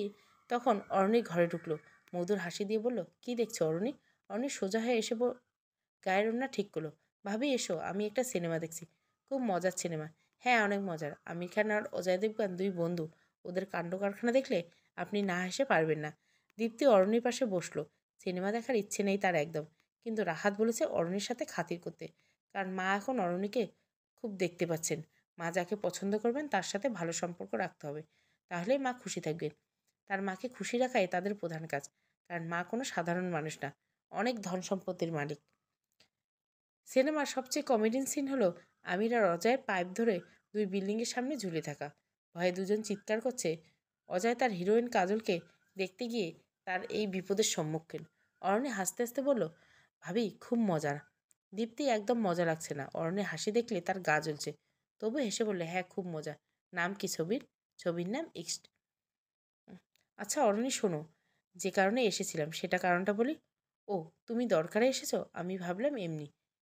তখন অরণির ঘরে ঢুকলো। মধুর হাসি দিয়ে বলল, কি দেখছো অরণি? অরণি সোজা হয়ে এসে গায়ের ওড়না ঠিক করলো। ভাবি এসো, আমি একটা সিনেমা দেখছি। খুব মজার সিনেমা। হ্যাঁ, অনেক মজার। আমির খান আর অজয় দেবগন দুই বন্ধু। ওদের কাণ্ড কারখানা দেখলে আপনি না হেসে পারবেন না। দীপ্তি অরণির পাশে বসলো। সিনেমা দেখার ইচ্ছে নেই তার একদম, কিন্তু রাহাত বলেছে অরণির সাথে খাতির করতে, কারণ মা এখন অরণিকে খুব দেখতে পাচ্ছেন। মা যাকে পছন্দ করবেন তার সাথে ভালো সম্পর্ক রাখতে হবে, তাহলেই মা খুশি থাকবেন। তার মাকে খুশি রাখাই তাদের প্রধান কাজ, কারণ মা কোনো সাধারণ মানুষ না, অনেক ধন সম্পত্তির মালিক। সিনেমার সবচেয়ে কমেডিয়ান সিন হলো আমির আর অজয়ের পাইপ ধরে দুই বিল্ডিংয়ের সামনে ঝুলে থাকা। ভয়ে দুজন চিৎকার করছে। অজয় তার হিরোইন কাজলকে দেখতে গিয়ে তার এই বিপদের সম্মুখীন। অরণ্যে হাসতে হাসতে বলল, ভাবি খুব মজার। দীপ্তি একদম মজা লাগছে না। অরণ্যের হাসি দেখলে তার গা জ্বলছে। তবু হেসে বললে, হ্যাঁ খুব মজা। নাম কি ছবির? ছবির নাম এক্সট। আচ্ছা অরণি শোনো, যে কারণে এসেছিলাম সেটা কারণটা বলি। ও, তুমি দরকারে এসেছো? আমি ভাবলাম এমনি।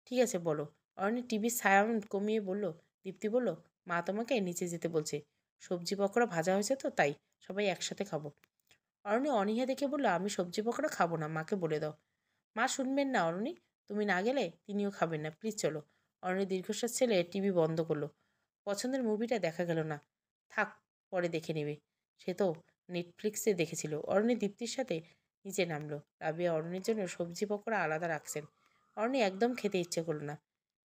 ঠিক আছে বলো। অরণি টিভির সাউন্ড কমিয়ে বলল। দীপ্তি বলল, মা তোমাকে নিচে যেতে বলছে। সবজি পকোড়া ভাজা হয়েছে তো, তাই সবাই একসাথে খাবো। অরণি অনীহা দেখে বলল, আমি সবজি পকোড়া খাবো না, মাকে বলে দাও। মা শুনবেন না অরণি, তুমি না গেলে তিনিও খাবেন না, প্লিজ চলো। অরণি দীর্ঘশ্বাস ছেলে টিভি বন্ধ করলো। পছন্দের মুভিটা দেখা গেল না। থাক, পরে দেখে নেবে। সে তো নেটফ্লিক্সে দেখেছিল। অরণি দীপ্তির সাথে নিচে নামলো। রাবিয়া অরণির জন্য সবজি পকোড়া আলাদা রাখছেন। অরণি একদম খেতে ইচ্ছে করলো না।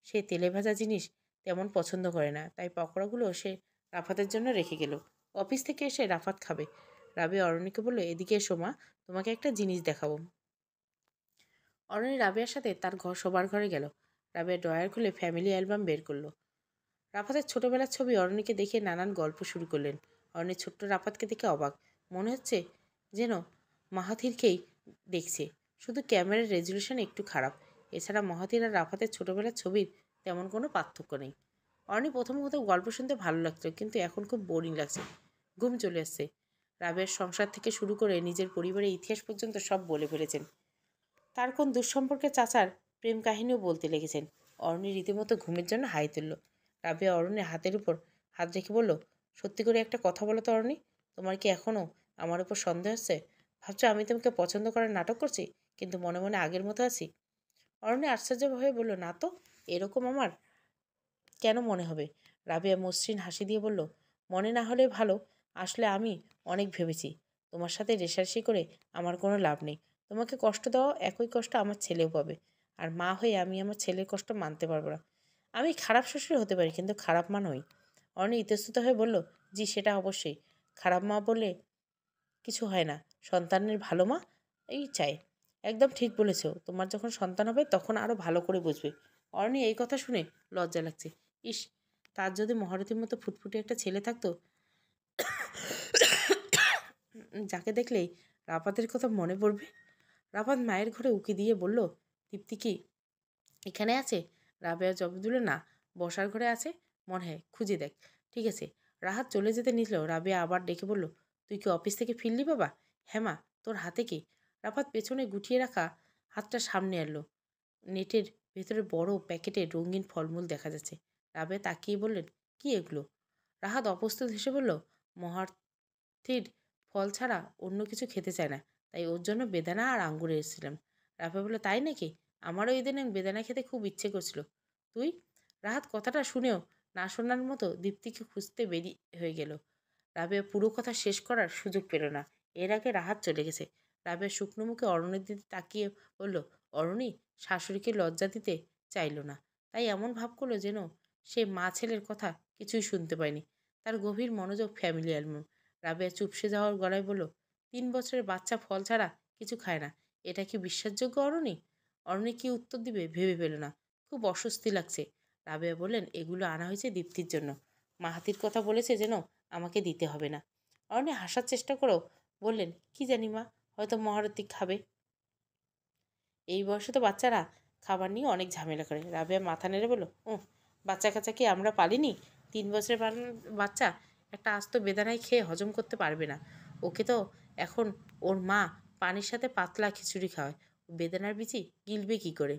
সে তেলে ভাজা জিনিস তেমন পছন্দ করে না, তাই পকোড়াগুলো সে রাফাতের জন্য রেখে গেল। অফিস থেকে এসে রাফাত খাবে। রাবেয়া অরণিকে বলল, এদিকে এসো মা, তোমাকে একটা জিনিস দেখাবো। অরণি রাবেয়ার সাথে তার শোবার ঘরে গেল। রাবেয়া ড্রয়ার খুলে ফ্যামিলি অ্যালবাম বের করলো। রাফাতের ছোটবেলার ছবি অরণিকে দেখে নানান গল্প শুরু করলেন। অরণি ছোট্ট রাফাতকে দেখে অবাক। মনে হচ্ছে যেন মাহাথিরকেই দেখছে, শুধু ক্যামেরার রেজলিউশন একটু খারাপ। এছাড়া মাহাথির আর রাফাতের ছোটবেলার ছবির তেমন কোনো পার্থক্য নেই। অরণি প্রথম গল্প শুনতে ভালো লাগতো, কিন্তু এখন খুব বোরিং লাগছে। ঘুম চলে আসছে। রাবের সংসার থেকে শুরু করে নিজের পরিবারের ইতিহাস পর্যন্ত সব বলে ফেলেছেন। তার কোন দুঃসম্পর্কের চাচার প্রেম কাহিনীও বলতে লেগেছেন। অরণি রীতিমতো ঘুমের জন্য হাই তুলল। রাবেয়া অরণির হাতের উপর হাত রেখে বলল, সত্যি করে একটা কথা বলো তো অরণি, তোমার কি এখনও আমার উপর সন্দেহ হচ্ছে? ভাবছো আমি তোমাকে পছন্দ করার নাটক করছি, কিন্তু মনে মনে আগের মতো আছি? অরণি আশ্চর্যভাবে বলল, না তো, এরকম আমার কেন মনে হবে? রাবেয়া মসৃণ হাসি দিয়ে বলল, মনে না হলে ভালো। আসলে আমি অনেক ভেবেছি, তোমার সাথে রেষারেষি করে আমার কোনো লাভ নেই। তোমাকে কষ্ট দেওয়া একই কষ্ট আমার ছেলেও পাবে। আর মা হয়ে আমি আমার ছেলের কষ্ট মানতে পারবো না। আমি খারাপ শ্বশুর হতে পারি, কিন্তু খারাপ মা নই। অর্ণি ইতস্তত হয়ে বলল, জি সেটা অবশ্যই। খারাপ মা বলে কিছু হয় না, সন্তানের ভালো মা এই চাই। একদম ঠিক বলেছ, তোমার যখন সন্তান হবে তখন আরও ভালো করে বুঝবে। অর্ণি এই কথা শুনে লজ্জা লাগছে। ইস, তার যদি মহারথীর মতো ফুটফুটে একটা ছেলে থাকতো, যাকে দেখলেই রাফাতের কথা মনে পড়বে। রাফাত মায়ের ঘরে উকি দিয়ে বলল, দীপ্তি কি এখানে আছে? রাবেয়া জবাব দিল, না, বসার ঘরে আছে, মনে হয়, খুঁজে দেখ। ঠিক আছে। রাহাত চলে যেতে নিল। রাবেয়া আবার ডেকে বলল, তুই কি অফিস থেকে ফিরলি বাবা? হ্যাঁ মা, তোর হাতে কি? রাফাত পেছনে গুটিয়ে রাখা হাতটা সামনে আনলো। নেটের ভেতরে বড় প্যাকেটে রঙিন ফলমূল দেখা যাচ্ছে। রাবেয়া তাকিয়ে বললেন, কি এগুলো? রাহাত অপ্রস্তুত হেসে বলল, মহার্থীর ফল ছাড়া অন্য কিছু খেতে চায় না, তাই ওর জন্য বেদানা আর আঙ্গুর এসেছিলাম। রাফা বলল, তাই নাকি? আমারও ইদানিং বেদানা খেতে খুব ইচ্ছে করছিল। তুই? রাহাত কথাটা শুনেও না শোনার মতো দীপ্তিকে খুঁজতে বেরিয়ে হয়ে গেল। রাবেয়া পুরো কথা শেষ করার সুযোগ পেল না। এর আগে রাহাত চলে গেছে। রাবেয়া শুকনো মুখে অরণির দিকে তাকিয়ে বলল, অরণি শাশুড়িকে লজ্জা দিতে চাইল না, তাই এমন ভাব করলো যেন সে মা ছেলের কথা কিছুই শুনতে পায়নি। তার গভীর মনোযোগ ফ্যামিলি অ্যালবাম। রাবেয়া চুপসে যাওয়ার গলায় বলল, 3 বছরের বাচ্চা ফল ছাড়া কিছু খায় না, এটা কি বিশ্বাসযোগ্য অরণি? অরণি কি উত্তর দিবে ভেবে পেল না। খুব অস্বস্তি লাগছে। রাবেয়া বললেন, এগুলো আনা হয়েছে দীপ্তির জন্য। মাহাতির কথা বলেছে যেন আমাকে দিতে হবে না। অরণি হাসার চেষ্টা করেও বললেন, কি জানি মা, হয়তো মহারতী খাবে। এই বয়সে তো বাচ্চারা খাবার নিয়ে অনেক ঝামেলা করে। রাবেয়া মাথা নেড়ে বলল, ও, বাচ্চা কাচ্চা কি আমরা পালিনি? 3 বছরের বাচ্চা একটা আস্ত বেদানায় খেয়ে হজম করতে পারবে না। ওকে তো এখন ওর মা পানির সাথে পাতলা খিচুড়ি খাওয়ায়, বেদানার বিচি গিলবে কি করে?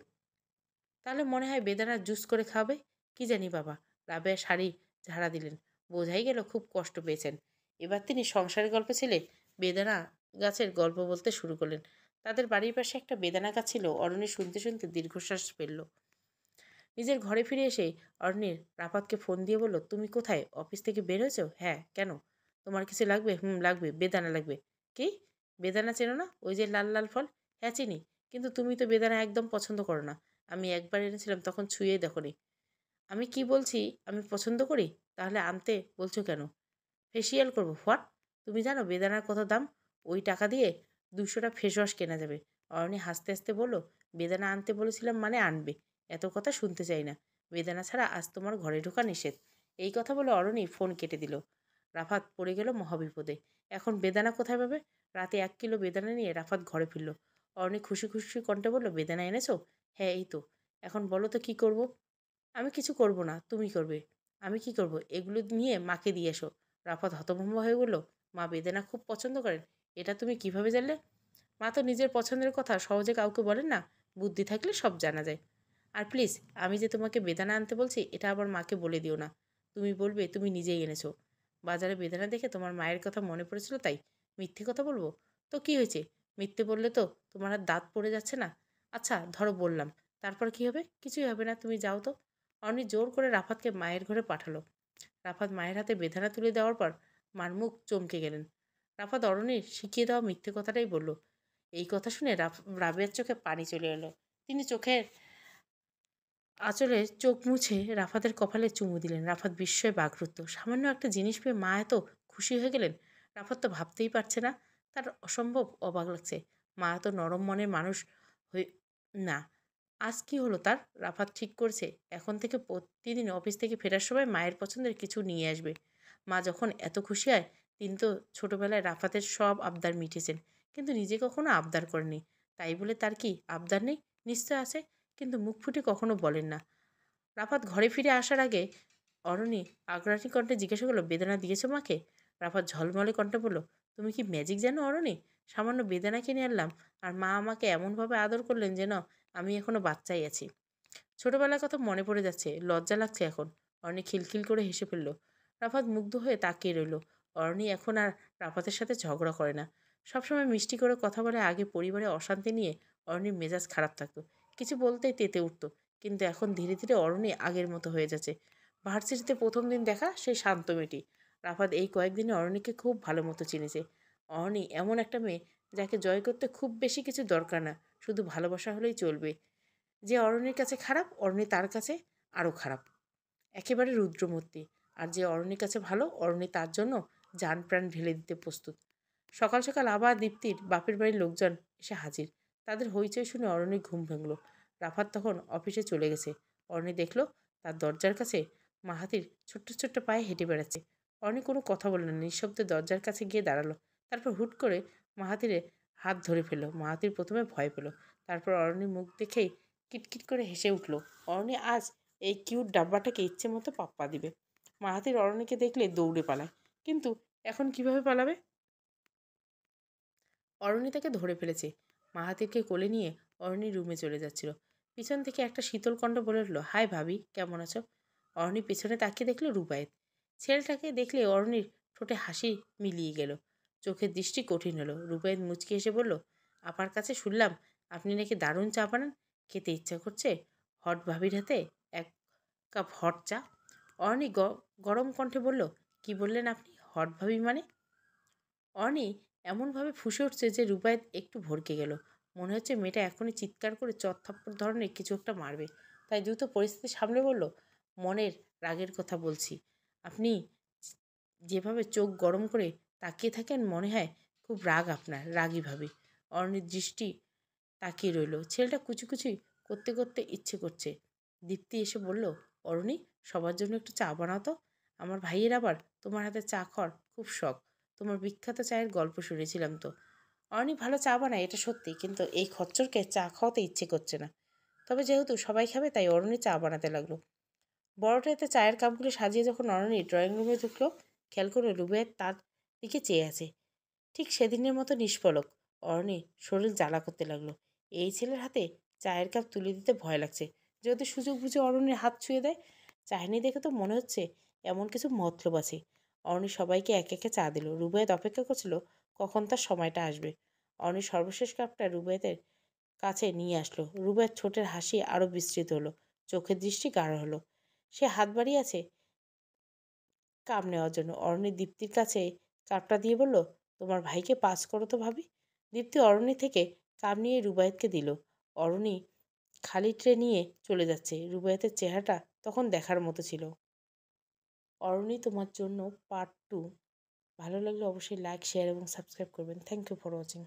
তাহলে মনে হয় বেদানার জুস করে খাবে। কি জানি বাবা। রাবেয়া শাড়ি ঝাড়া দিলেন। বোঝাই গেল খুব কষ্ট পেয়েছেন। এবার তিনি সংসারের গল্প ছেলে বেদানা গাছের গল্প বলতে শুরু করলেন। তাদের বাড়ির পাশে একটা বেদানা গাছ ছিল। অরণ্য শুনতে শুনতে দীর্ঘশ্বাস ফেলল। নিজের ঘরে ফিরে এসে অর্ণির রাফাতকে ফোন দিয়ে বলল, তুমি কোথায়? অফিস থেকে বের হয়েছো? হ্যাঁ, কেন? তোমার কিছু লাগবে? হুম, লাগবে, বেদানা লাগবে। কি? বেদানা চেনো না? ওই যে লাল লাল ফল। হ্যাঁ চিনি, কিন্তু তুমি তো বেদানা একদম পছন্দ করো না। আমি একবার এনেছিলাম, তখন ছুঁয়েই দেখোনি। আমি কি বলছি আমি পছন্দ করি? তাহলে আনতে বলছো কেন? ফেসিয়াল করবো, হোয়াট? তুমি জানো বেদানার কত দাম? ওই টাকা দিয়ে 200টা ফেস ওয়াশ কেনা যাবে। অরণি হাসতে হাসতে বলল, বেদানা আনতে বলেছিলাম মানে আনবে। এত কথা শুনতে চাই না। বেদানা ছাড়া আজ তোমার ঘরে ঢোকা নিষেধ। এই কথা বলে অরণি ফোন কেটে দিল। রাফাত পড়ে গেল মহাবিপদে। এখন বেদানা কোথায় পাবে? রাতে 1 কিলো বেদানা নিয়ে রাফাত ঘরে ফিরল। অরণি খুশি খুশি কণ্ঠে বলল, বেদানা এনেছো? হ্যাঁ, এই তো। এখন বলো তো কি করব? আমি কিছু করব না, তুমি করবে। আমি কি করব? এগুলো নিয়ে মাকে দিয়ে এসো। রাফাত হতভম্ব হয়ে বলল, মা বেদানা খুব পছন্দ করেন। এটা তুমি কিভাবে জানলে? মা তো নিজের পছন্দের কথা সহজে কাউকে বলেন না। বুদ্ধি থাকলে সব জানা যায়। আর প্লিজ, আমি যে তোমাকে বেদানা আনতে বলছি এটা আবার মাকে বলে দিও না। তুমি বলবে তুমি নিজেই এনেছো। বাজারে বেদানা দেখে তোমার মায়ের কথা মনে পড়েছিল তাই। মিথ্যে কথা বলবো? তো কি হয়েছে? মিথ্যে বললে তো তোমার আর দাঁত পড়ে যাচ্ছে না। আচ্ছা ধরো বললাম, তারপর কি হবে? কিছুই হবে না, তুমি যাও তো। অনি জোর করে রাফাতকে মায়ের ঘরে পাঠালো। রাফাত মায়ের হাতে বেদানা তুলে দেওয়ার পর মার মুখ চমকে গেলেন। রাফাত অরণির শিখিয়ে দেওয়া মিথ্যে কথাটাই বলল। এই কথা শুনে রাবেয়ার চোখে পানি চলে এলো। তিনি চোখের আঁচলে চোখ মুছে রাফাতের কপালে চুমু দিলেন। রাফাত বিস্ময়ে বাকরুদ্ধ। সামান্য একটা জিনিস পেয়ে মা এত খুশি হয়ে গেলেন! রাফাত তো ভাবতেই পারছে না। তার অসম্ভব অবাক লাগছে। মা এত নরম মনের মানুষ হয়ে না। আজ কি হলো তার? রাফাত ঠিক করছে এখন থেকে প্রতিদিন অফিস থেকে ফেরার সময় মায়ের পছন্দের কিছু নিয়ে আসবে। মা যখন এত খুশি হয়, তিনি তো ছোটবেলায় রাফাতের সব আবদার মিটেছেন, কিন্তু নিজে কখনো আবদার করেনি। তাই বলে তার কি আবদার নেই? নিশ্চয় আছে, কিন্তু মুখ ফুটে কখনো বলেন না। রাফাত ঘরে ফিরে আসার আগে অরণি আগ্রাহী কণ্ঠে জিজ্ঞাসা করলো, বেদানা দিয়েছো মাকে? রাফাত ঝলমলে কণ্ঠে বলল, তুমি কি ম্যাজিক জানো অরণি? সামান্য বেদানা কিনে আনলাম, আর মা আমাকে এমনভাবে আদর করলেন যেন আমি এখনো বাচ্চাই আছি। ছোটবেলার কথা মনে পড়ে যাচ্ছে, লজ্জা লাগছে এখন। অরণি খিলখিল করে হেসে ফেলল। রাফাত মুগ্ধ হয়ে তাকিয়ে রইল। অরণি এখন আর রাফাতের সাথে ঝগড়া করে না, সবসময় মিষ্টি করে কথা বলে। আগে পরিবারে অশান্তি নিয়ে অরণির মেজাজ খারাপ থাকতো, কিছু বলতেই তেতে উঠতো, কিন্তু এখন ধীরে ধীরে অরণি আগের মতো হয়ে যাচ্ছে। ভার্সিটিতে প্রথম দিন দেখা সেই শান্ত মেয়েটি। রাফাত এই কয়েকদিনে অরণিকে খুব ভালো মতো চিনেছে। অরণি এমন একটা মেয়ে যাকে জয় করতে খুব বেশি কিছু দরকার না, শুধু ভালোবাসা হলেই চলবে। যে অরণ্যের কাছে খারাপ, অরণ্য তার কাছে আরও খারাপ, একেবারে রুদ্রমূর্তি। আর যে অরণ্যের কাছে ভালো, অরণ্য তার জন্য যান প্রাণ ঢেলে দিতে প্রস্তুত। সকাল সকাল আবার দীপ্তির বাপের বাড়ির লোকজন এসে হাজির। তাদের হইচই শুনে অরণ্যের ঘুম ভাঙল। রাফাত তখন অফিসে চলে গেছে। অরণ্য দেখল তার দরজার কাছে মাহাতির ছোট্ট ছোট্ট পায়ে হেঁটে বেড়াচ্ছে। অরণ্য কোনো কথা বলল না, নিঃশব্দে দরজার কাছে গিয়ে দাঁড়ালো। তারপর হুট করে মাহাতিরে হাত ধরে ফেলল। মাহাতির প্রথমে ভয় পেল, তারপর অরণ্যের মুখ দেখেই কিটকিট করে হেসে উঠল। অরণ্য আজ এই কিউট ডাব্বাটাকে ইচ্ছে মতো পাপ্পা দিবে। মাহাতির অরণ্যকে দেখলে দৌড়ে পালায়, কিন্তু এখন কিভাবে পালাবে? অরণি তাকে ধরে ফেলেছে। মাহাতিরকে কোলে নিয়ে অরণি রুমে চলে যাচ্ছিল। পিছন থেকে একটা শীতল কণ্ঠ বলে উঠল, হাই ভাবি, কেমন আছো? অরণি পেছনে তাকিয়ে দেখল রুবায়েত। ছেলেটাকে দেখলে অরণির ঠোঁটে হাসি মিলিয়ে গেল, চোখের দৃষ্টি কঠিন হলো। রুবায়েত মুচকি এসে বলল, আপার কাছে শুনলাম আপনি নাকি দারুণ চা বানান, খেতে ইচ্ছা করছে হট ভাবির হাতে এক কাপ হট চা। অরণি গরম কণ্ঠে বলল, কি বললেন আপনি? হট ভাবি মানে? অনি এমনভাবে ফুঁসে উঠছে যে রুবায়েত একটু ভড়কে গেল। মনে হচ্ছে মেয়েটা এখনই চিৎকার করে চত্থাপ্পড় ধরনের কিছু একটা মারবে। তাই দ্রুত পরিস্থিতি সামলে বলল, মনের রাগের কথা বলছি। আপনি যেভাবে চোখ গরম করে তাকিয়ে থাকেন, মনে হয় খুব রাগ আপনার। রাগী ভাবে অরণির দৃষ্টি তাকিয়ে রইল। ছেলেটা কুচি করতে করতে ইচ্ছে করছে। দীপ্তি এসে বলল, অরণি, সবার জন্য একটু চা বানাও তো। আমার ভাইয়ের আবার তোমার হাতে চা খাওয়ার খুব শখ। তোমার বিখ্যাত চায়ের গল্প শুনেছিলাম তো। অরণি ভালো চা বানায়, এটা সত্যি, কিন্তু এই খচ্চরকে চা খাওয়াতে ইচ্ছে করছে না। তবে যেহেতু সবাই খাবে, তাই অরণি চা বানাতে লাগলো। বড় ট্রেতে চায়ের কাপগুলো সাজিয়ে যখন অরণি ড্রয়িং রুমে ঢুকলো, খেয়াল করে রুবের তার দিকে চেয়ে আছে, ঠিক সেদিনের মতো নিষ্পলক। অরণি শরীর জ্বালা করতে লাগলো। এই ছেলের হাতে চায়ের কাপ তুলে দিতে ভয় লাগছে। যদি সুযোগ বুঝে অরণির হাত ছুঁয়ে দেয়। চাহনি দেখে তো মনে হচ্ছে এমন কিছু মতলব আছে। অরণি সবাইকে একে একে চা দিল। রুবায়েত অপেক্ষা করছিল কখন তার সময়টা আসবে। অরণি সর্বশেষ কাপটা রুবায়েতের কাছে নিয়ে আসলো। রুবায়েত ঠোঁটের হাসি আরও বিস্তৃত হলো, চোখের দৃষ্টি গাঢ় হলো। সে হাত বাড়িয়ে আছে কাপ নেওয়ার জন্য। অরণি দীপ্তির কাছে কাপটা দিয়ে বলল, তোমার ভাইকে পাস করো তো ভাবি। দীপ্তি অরণি থেকে কাপ নিয়ে রুবায়েতকে দিল। অরণি খালি ট্রে নিয়ে চলে যাচ্ছে। রুবায়েতের চেহারাটা তখন দেখার মতো ছিল। অরণি তোমার জন্য পার্ট 2। ভালো লাগলে অবশ্যই লাইক, শেয়ার এবং সাবস্ক্রাইব করবেন। Thank you for watching.